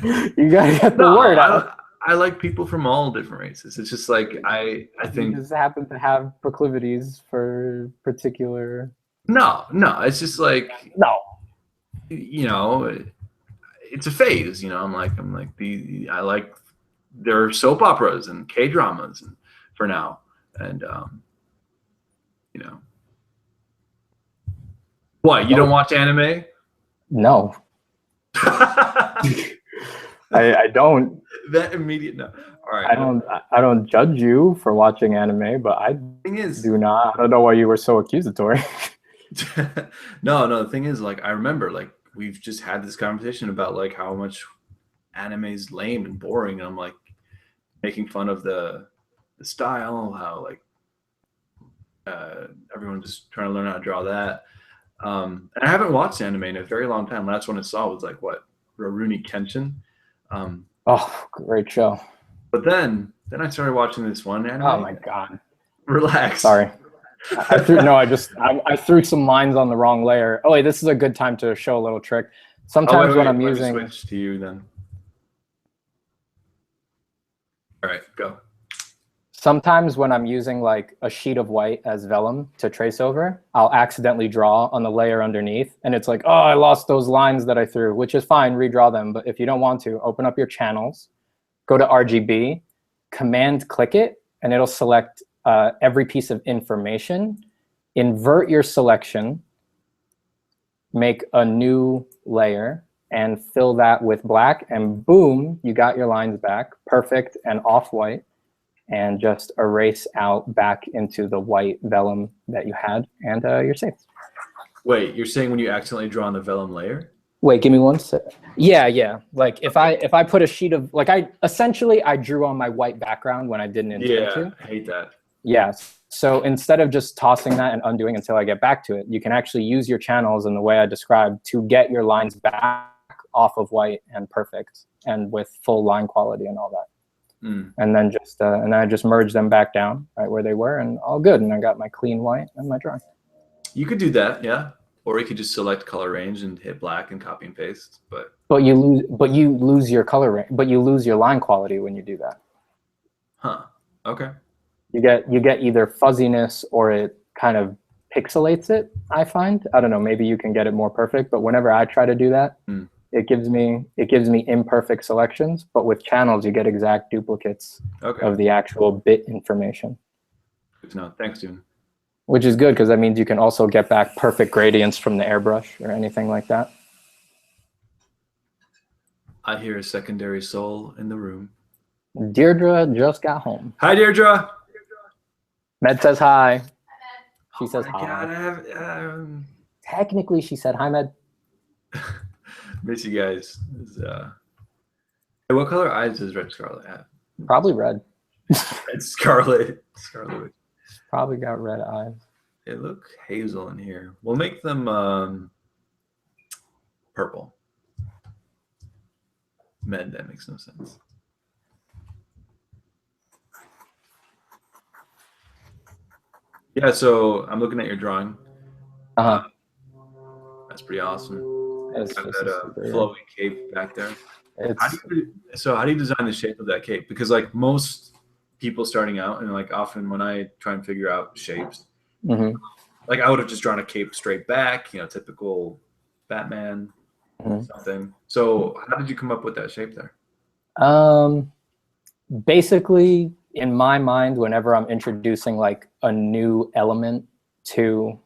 You gotta get the word out. I like people from all different races. It's just like I think you just happen to have proclivities for particular. No, it's just like no. It's a phase. I like there are soap operas and K-dramas and, for now. And, you know. What, you don't watch anime? No. I don't. That immediate no. All right. I don't judge you for watching anime, but I do not. I don't know why you were so accusatory. No, the thing is, like, I remember, like, we've just had this conversation about like how much anime is lame and boring, and I'm like making fun of the style, how like everyone's just trying to learn how to draw that. And I haven't watched anime in a very long time. Last one I saw was like what, Rurouni Kenshin. Oh, great show. But then I started watching this one anime. Oh my god. Relax. Sorry. I threw some lines on the wrong layer. Oh wait, this is a good time to show a little trick. Sometimes when I'm using, let me switch to you then. All right, go. Sometimes when I'm using like a sheet of white as vellum to trace over, I'll accidentally draw on the layer underneath, and it's like, oh, I lost those lines that I threw, which is fine, redraw them. But if you don't want to, open up your channels, go to RGB, command click it, and it'll select every piece of information, invert your selection, make a new layer, and fill that with black, and boom, you got your lines back, perfect and off-white, and just erase out back into the white vellum that you had, and you're safe. Wait, you're saying when you accidentally draw on the vellum layer? Wait, give me one sec. Yeah. Like if I put a sheet of, like I drew on my white background when I didn't intend to. Yeah, I hate that. Yeah. So instead of just tossing that and undoing until I get back to it, you can actually use your channels in the way I described to get your lines back off of white and perfect and with full line quality and all that. And then I just merged them back down right where they were, and all good. And I got my clean white and my drawing. You could do that, yeah. Or you could just select color range and hit black and copy and paste. But you lose your color range, but you lose your line quality when you do that. Huh. Okay. You get either fuzziness or it kind of pixelates it, I find. I don't know, maybe you can get it more perfect, but whenever I try to do that, it gives me imperfect selections, but with channels you get exact duplicates of the actual bit information. Good to know. Thanks, dude. Which is good because that means you can also get back perfect gradients from the airbrush or anything like that. I hear a secondary soul in the room. Deirdre just got home. Hi, Deirdre. Med says hi. She says hi. God, Technically, she said hi, Med. Miss you guys. Hey, what color eyes does Red Scarlet have? Probably red. It's Scarlet Witch. Probably got red eyes. They look hazel in here. We'll make them purple. Med, that makes no sense. Yeah, so I'm looking at your drawing. That's pretty awesome. Got that flowy cape back there. How do you design the shape of that cape? Because like most people starting out, and like often when I try and figure out shapes, like I would have just drawn a cape straight back, typical Batman something. So how did you come up with that shape there? Basically, in my mind, whenever I'm introducing like a new element to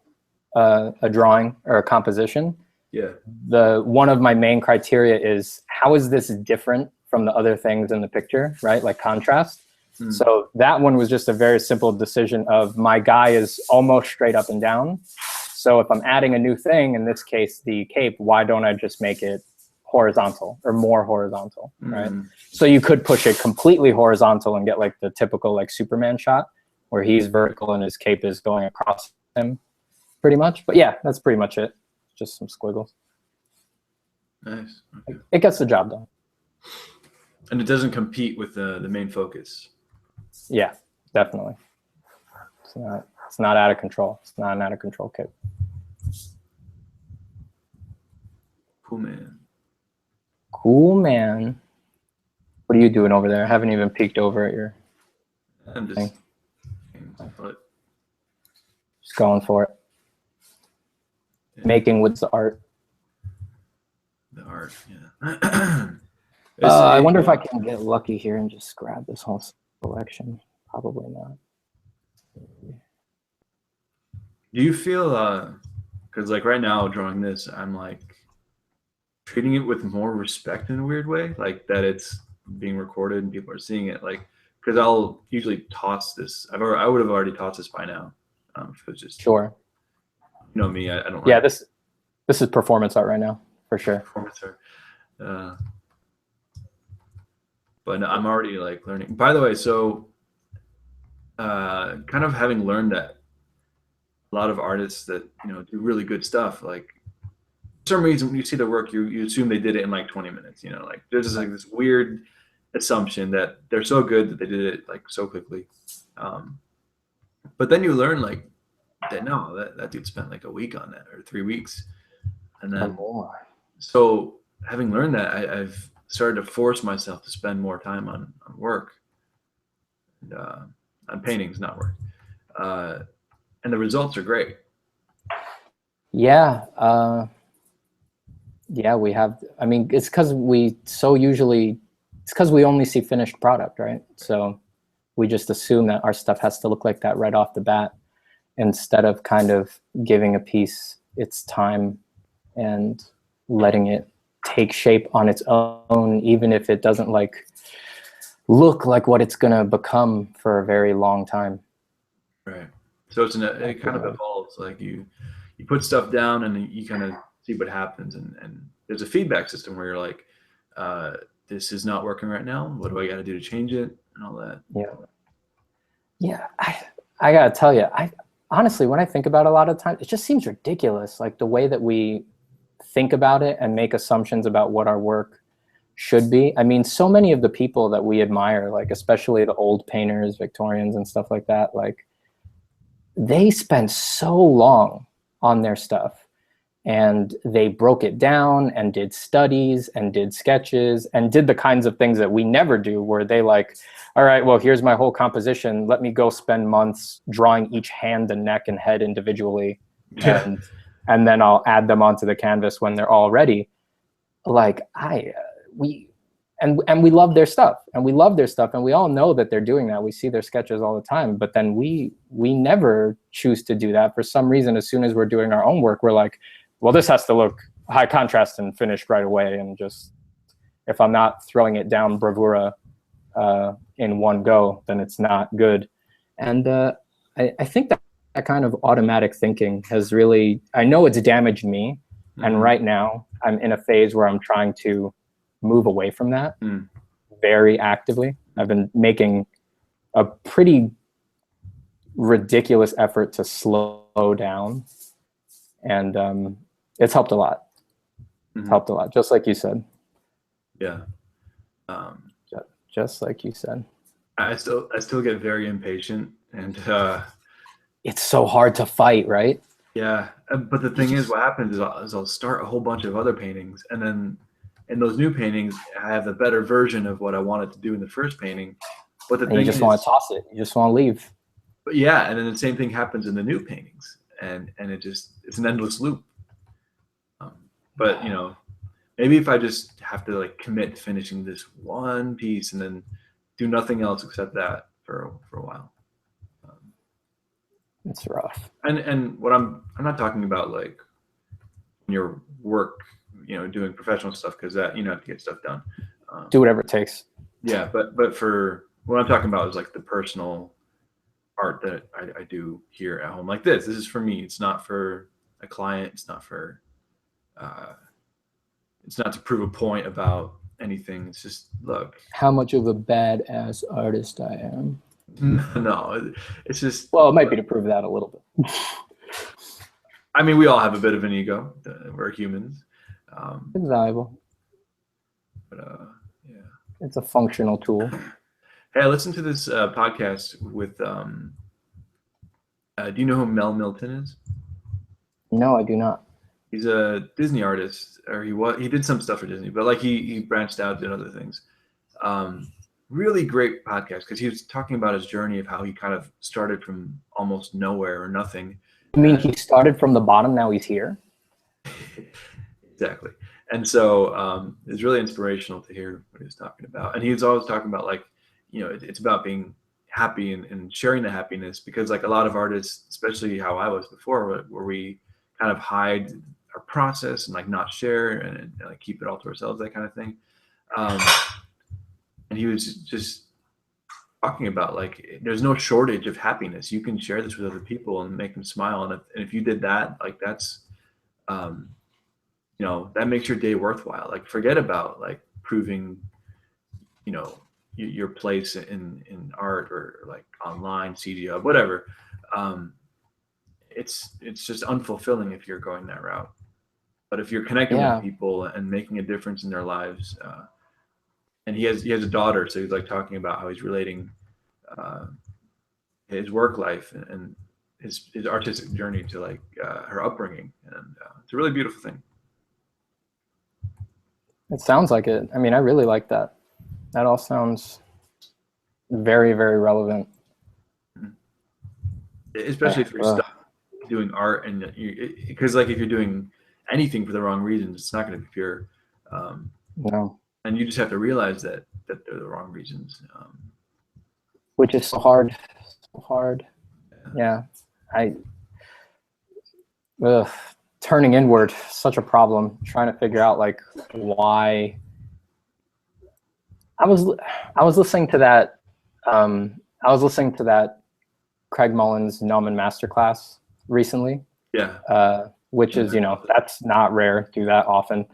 a drawing or a composition, one of my main criteria is how is this different from the other things in the picture, right? Like contrast. So that one was just a very simple decision of my guy is almost straight up and down. So if I'm adding a new thing, in this case, the cape, why don't I just make it horizontal or more horizontal, right? So you could push it completely horizontal and get like the typical like Superman shot where he's vertical and his cape is going across him pretty much. But yeah, that's pretty much it. Just some squiggles. Nice. Okay. It gets the job done. And it doesn't compete with the main focus. Yeah, definitely. It's not out of control. It's not an out of control cape. Cool, man. Cool, man. What are you doing over there? I haven't even peeked over at your I'm just thing. Just going for it. Yeah. Making what's the art? The art, yeah. I wonder if I can get lucky here and just grab this whole selection. Probably not. Do you feel because like right now drawing this, I'm like treating it with more respect in a weird way, like that it's being recorded and people are seeing it, like because I'll usually toss this. I would have already tossed this by now. If it was just Sure. You know me, I don't. Yeah, this is performance art right now for sure. Performance art. But no, I'm already like learning. By the way, so kind of having learned that a lot of artists that do really good stuff, like for some reason when you see their work, you assume they did it in like 20 minutes. Like there's just like this weird assumption that they're so good that they did it like so quickly. But then you learn like that no, that dude spent like a week on that or 3 weeks, and then so having learned that, I've started to force myself to spend more time on work, and on paintings, not work, and the results are great. Yeah, we have. I mean, it's because we only see finished product, right? So we just assume that our stuff has to look like that right off the bat, instead of kind of giving a piece its time and letting it take shape on its own, even if it doesn't like look like what it's gonna become for a very long time. Right. So it kind of evolves. Like you put stuff down and you kind of see what happens, and there's a feedback system where you're like, this is not working right now. What do I got to do to change it and all that? Yeah. I gotta tell you, honestly, when I think about it a lot of times, it just seems ridiculous, like the way that we think about it and make assumptions about what our work should be. I mean, so many of the people that we admire, like especially the old painters, Victorians and stuff like that, like they spent so long on their stuff, and they broke it down and did studies and did sketches and did the kinds of things that we never do, where they like, all right, well, here's my whole composition. Let me go spend months drawing each hand and neck and head individually. Yeah. And then I'll add them onto the canvas when they're all ready. Like we love their stuff, and we all know that they're doing that. We see their sketches all the time, but then we never choose to do that for some reason. As soon as we're doing our own work, we're like, well, this has to look high contrast and finished right away. And just, if I'm not throwing it down bravura in one go, then it's not good. And I think that kind of automatic thinking has really, I know it's damaged me. Mm-hmm. And right now I'm in a phase where I'm trying to move away from that very actively. I've been making a pretty ridiculous effort to slow down, and it's helped a lot. Mm-hmm. It's helped a lot, just like you said. Yeah. Just like you said. I still get very impatient, and it's so hard to fight, right? Yeah, but the thing is, what happens is I'll start a whole bunch of other paintings, and then in those new paintings, I have a better version of what I wanted to do in the first painting. But you just want to toss it. You just want to leave. But yeah, and then the same thing happens in the new paintings, and it's an endless loop. But maybe if I just have to like commit to finishing this one piece and then do nothing else except that for a while. It's rough. And what I'm not talking about like your work, doing professional stuff, because that have to get stuff done. Do whatever it takes. Yeah, but for what I'm talking about is like the personal art that I do here at home. Like this is for me. It's not for a client. It's not for. It's not to prove a point about anything. It's just look. How much of a badass artist I am. No, it's just. Well, it might be to prove that a little bit. I mean, we all have a bit of an ego. We're humans. It's valuable. But yeah. It's a functional tool. Hey, I listened to this podcast with. Do you know who Mel Milton is? No, I do not. He's a Disney artist, or he did some stuff for Disney, but like he branched out, did other things. Really great podcast, because he was talking about his journey of how he kind of started from almost nowhere or nothing. You mean he started from the bottom, now he's here? Exactly. And so it's really inspirational to hear what he was talking about. And he was always talking about like, it's about being happy and sharing the happiness, because like a lot of artists, especially how I was before, where we kind of hide our process and like not share and like keep it all to ourselves, that kind of thing. And he was just talking about like, there's no shortage of happiness. You can share this with other people and make them smile. And if you did that, like that's, that makes your day worthwhile. Like forget about like proving, your place in art or like online CGI, whatever. It's just unfulfilling if you're going that route. But if you're connecting with people and making a difference in their lives, and he has a daughter, so he's like talking about how he's relating his work life and his artistic journey to like her upbringing, and it's a really beautiful thing. It sounds like it. I mean, I really like that. That all sounds very, very relevant. Especially if you're stuck doing art, and because like if you're doing anything for the wrong reasons, it's not going to be pure. No. And you just have to realize that they're the wrong reasons. Which is so hard. So hard. Yeah. Turning inward, such a problem. Trying to figure out like why. I was listening to that. I was listening to that Craig Mullins Nauman masterclass recently. Yeah. Which is, that's not rare. Do that often.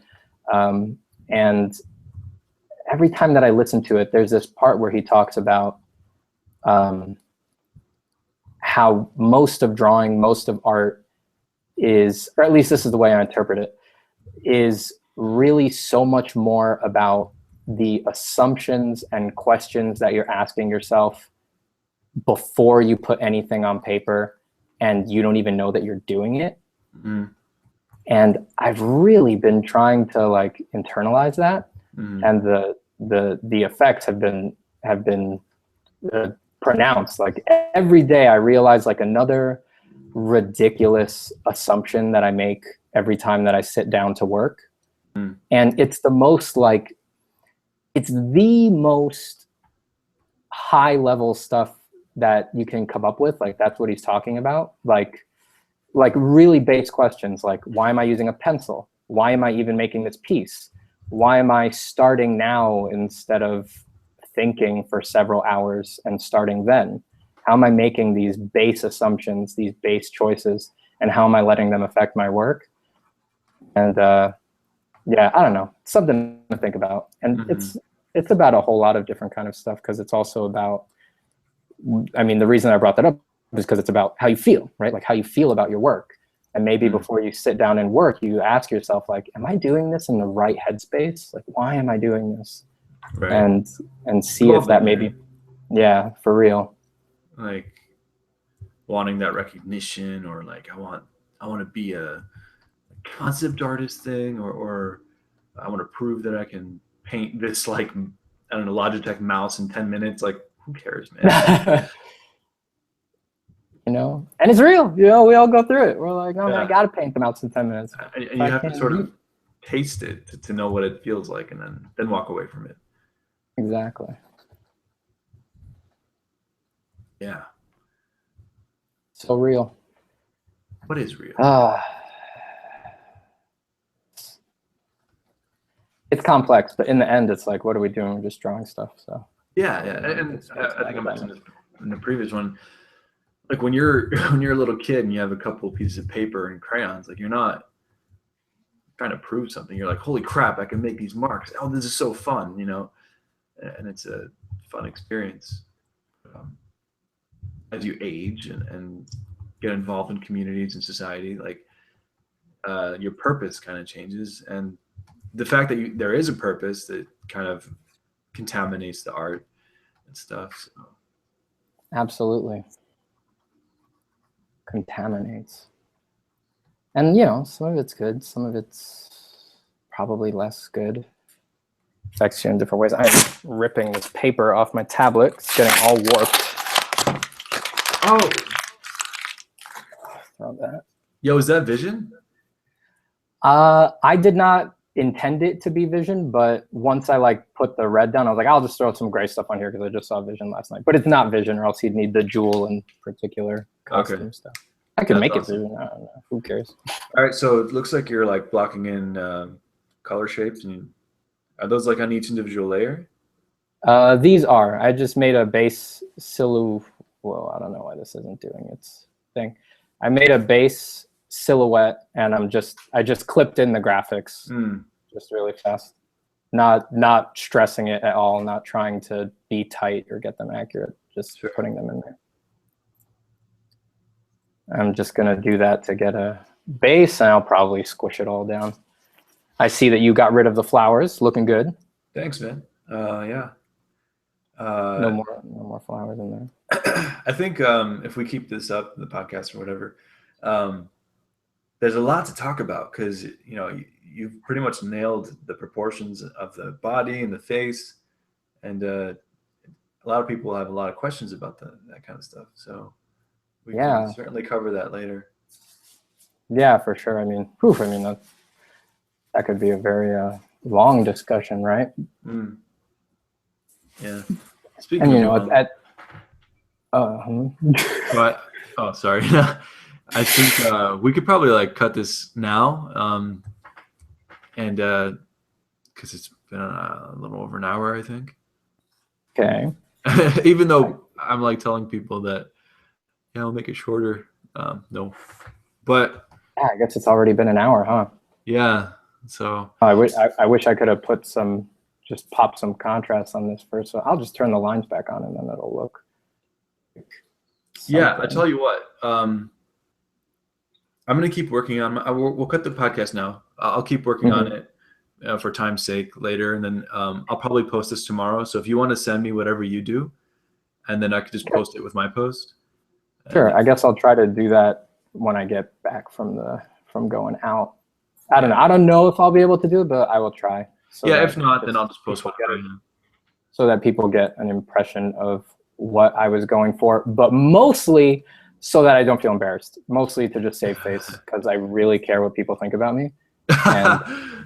And every time that I listen to it, there's this part where he talks about how most of drawing, most of art is, or at least this is the way I interpret it, is really so much more about the assumptions and questions that you're asking yourself before you put anything on paper and you don't even know that you're doing it. Mm-hmm. And I've really been trying to like internalize that. Mm-hmm. And the effects have been pronounced. Like every day I realize like another ridiculous assumption that I make every time that I sit down to work. Mm. And it's the most high level stuff that you can come up with. Like that's what he's talking about. Like really base questions like, why am I using a pencil? Why am I even making this piece? Why am I starting now instead of thinking for several hours and starting then? How am I making these base assumptions, these base choices, and how am I letting them affect my work? And I don't know, it's something to think about. And mm-hmm. it's about a whole lot of different kind of stuff, because it's also about, I mean, the reason I brought that up is because it's about how you feel, right? Like how you feel about your work. And maybe mm-hmm. before you sit down and work, you ask yourself, like, am I doing this in the right headspace? Like, why am I doing this? Right. And see if that maybe, for real. Like wanting that recognition, or like I want to be a concept artist thing, or I want to prove that I can paint this like, I don't know, Logitech mouse in 10 minutes. Like, who cares, man? And it's real. We all go through it. We're like, oh man, I gotta paint the mouse in 10 minutes. And you have to sort of taste it to know what it feels like, and then walk away from it. Exactly. Yeah. So real. What is real? It's complex, but in the end, it's like, what are we doing? We're just drawing stuff. So yeah. And I think I mentioned this in the previous one. Like when you're a little kid and you have a couple of pieces of paper and crayons, like you're not trying to prove something. You're like, holy crap, I can make these marks. Oh, this is so fun, and it's a fun experience. As you age and get involved in communities and society, like your purpose kind of changes, and the fact that there is a purpose that kind of contaminates the art and stuff. So. Absolutely. Contaminates. And some of it's good, some of it's probably less good. Affects you in different ways. I'm ripping this paper off my tablet. It's getting all warped. Oh. Throw that. Yo, is that Vision? I did not intend it to be vision, but once I like put the red down, I was like, I'll just throw some gray stuff on here because I just saw vision last night. But it's not vision, or else he'd need the jewel and particular costume stuff. I could make it vision. I don't know. Who cares? All right, so it looks like you're like blocking in color shapes, and are those like on each individual layer? These are. I just made a base silhouette. Well, I don't know why this isn't doing its thing. I made a base silhouette, and I just clipped in the graphics just really fast. Not stressing it at all. Not trying to be tight or get them accurate. Just putting them in there. I'm just gonna do that to get a base, and I'll probably squish it all down. I see that you got rid of the flowers. Looking good. Thanks, man. Yeah. No more flowers in there. I think if we keep this up, the podcast or whatever, there's a lot to talk about because you've pretty much nailed the proportions of the body and the face, and a lot of people have a lot of questions about that kind of stuff. So we can certainly cover that later. Yeah, for sure. I mean, that could be a very long discussion, right? Yeah. Speaking of but oh, sorry. I think we could probably like cut this now, and because it's been a little over an hour, I think. Okay. Even though I'm like telling people that, I'll make it shorter. No, but yeah, I guess it's already been an hour, huh? Yeah. So I wish I could have just popped some contrast on this first. So I'll just turn the lines back on, and then it'll look. Yeah, I tell you what. I'm gonna keep working on. We'll cut the podcast now. I'll keep working on it for time's sake later, and then I'll probably post this tomorrow. So if you want to send me whatever you do, and then I could just post it with my post. Sure. I guess I'll try to do that when I get back from going out. I don't know. I don't know if I'll be able to do it, but I will try. So if not, then I'll just post whatever. So that people get an impression of what I was going for, but mostly so that I don't feel embarrassed. Mostly to just save face, because I really care what people think about me. And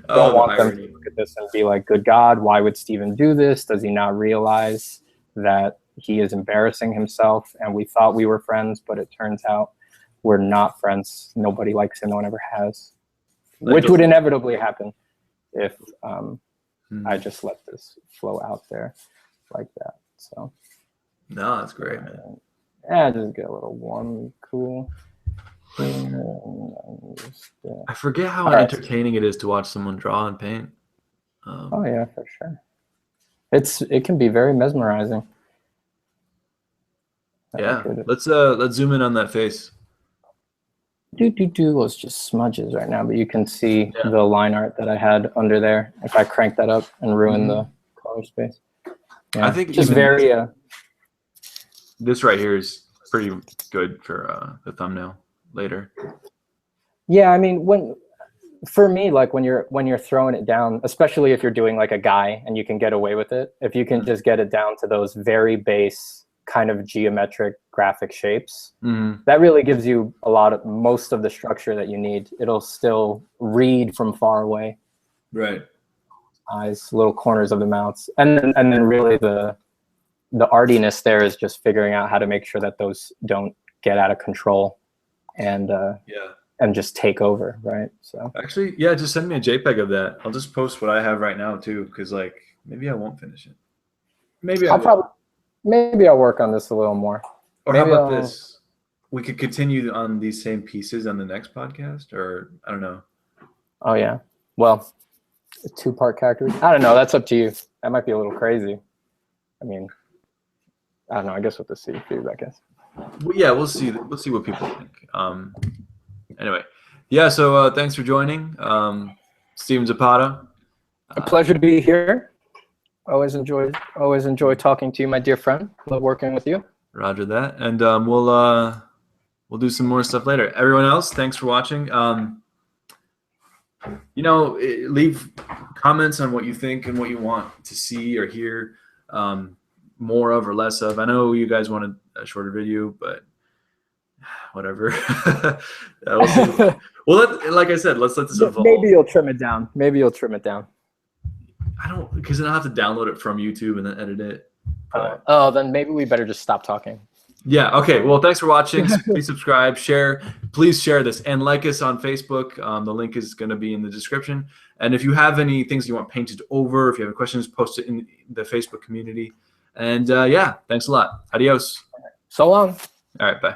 don't want them to look at this and be like, good God, why would Steven do this? Does he not realize that he is embarrassing himself? And we thought we were friends, but it turns out we're not friends. Nobody likes him. No one ever has. Which would inevitably happen if I just let this flow out there like that. So no, that's great, man. Yeah, just get a little warm, cool. I forget how entertaining it is to watch someone draw and paint. Oh yeah, for sure. It can be very mesmerizing. Yeah, let's zoom in on that face. Was just smudges right now, but you can see the line art that I had under there. If I crank that up and ruin the color space, I think just very. This right here is pretty good for the thumbnail later. Yeah, I mean, for me, like when you're throwing it down, especially if you're doing like a guy and you can get away with it, if you can just get it down to those very base kind of geometric graphic shapes, that really gives you most of the structure that you need. It'll still read from far away. Right. Eyes, little corners of the mouths. And then really the artiness there is just figuring out how to make sure that those don't get out of control and just take over, right? So actually, just send me a JPEG of that. I'll just post what I have right now too, because like maybe I won't finish it. Maybe I'll work on this a little more. Or maybe how about this? We could continue on these same pieces on the next podcast, or I don't know. Oh yeah. Well, a 2-part character. I don't know. That's up to you. That might be a little crazy. I mean, I don't know. I guess we'll have to see feedback, I guess. Well, yeah, we'll see. We'll see what people think. Anyway, so thanks for joining, Steven Zapata. A pleasure to be here. Always enjoy talking to you, my dear friend. Love working with you. Roger that, and we'll do some more stuff later. Everyone else, thanks for watching. Leave comments on what you think and what you want to see or hear more of or less of. I know you guys wanted a shorter video, but whatever. Well, like I said, let's let this evolve. Maybe you'll trim it down. I don't, because then I'll have to download it from YouTube and then edit it. Oh, then maybe we better just stop talking. Yeah. Okay. Well, thanks for watching. Please subscribe, share. Please share this and like us on Facebook. The link is going to be in the description. And if you have any things you want painted over, if you have any questions, post it in the Facebook community. And yeah, thanks a lot. Adios. So long. All right. Bye.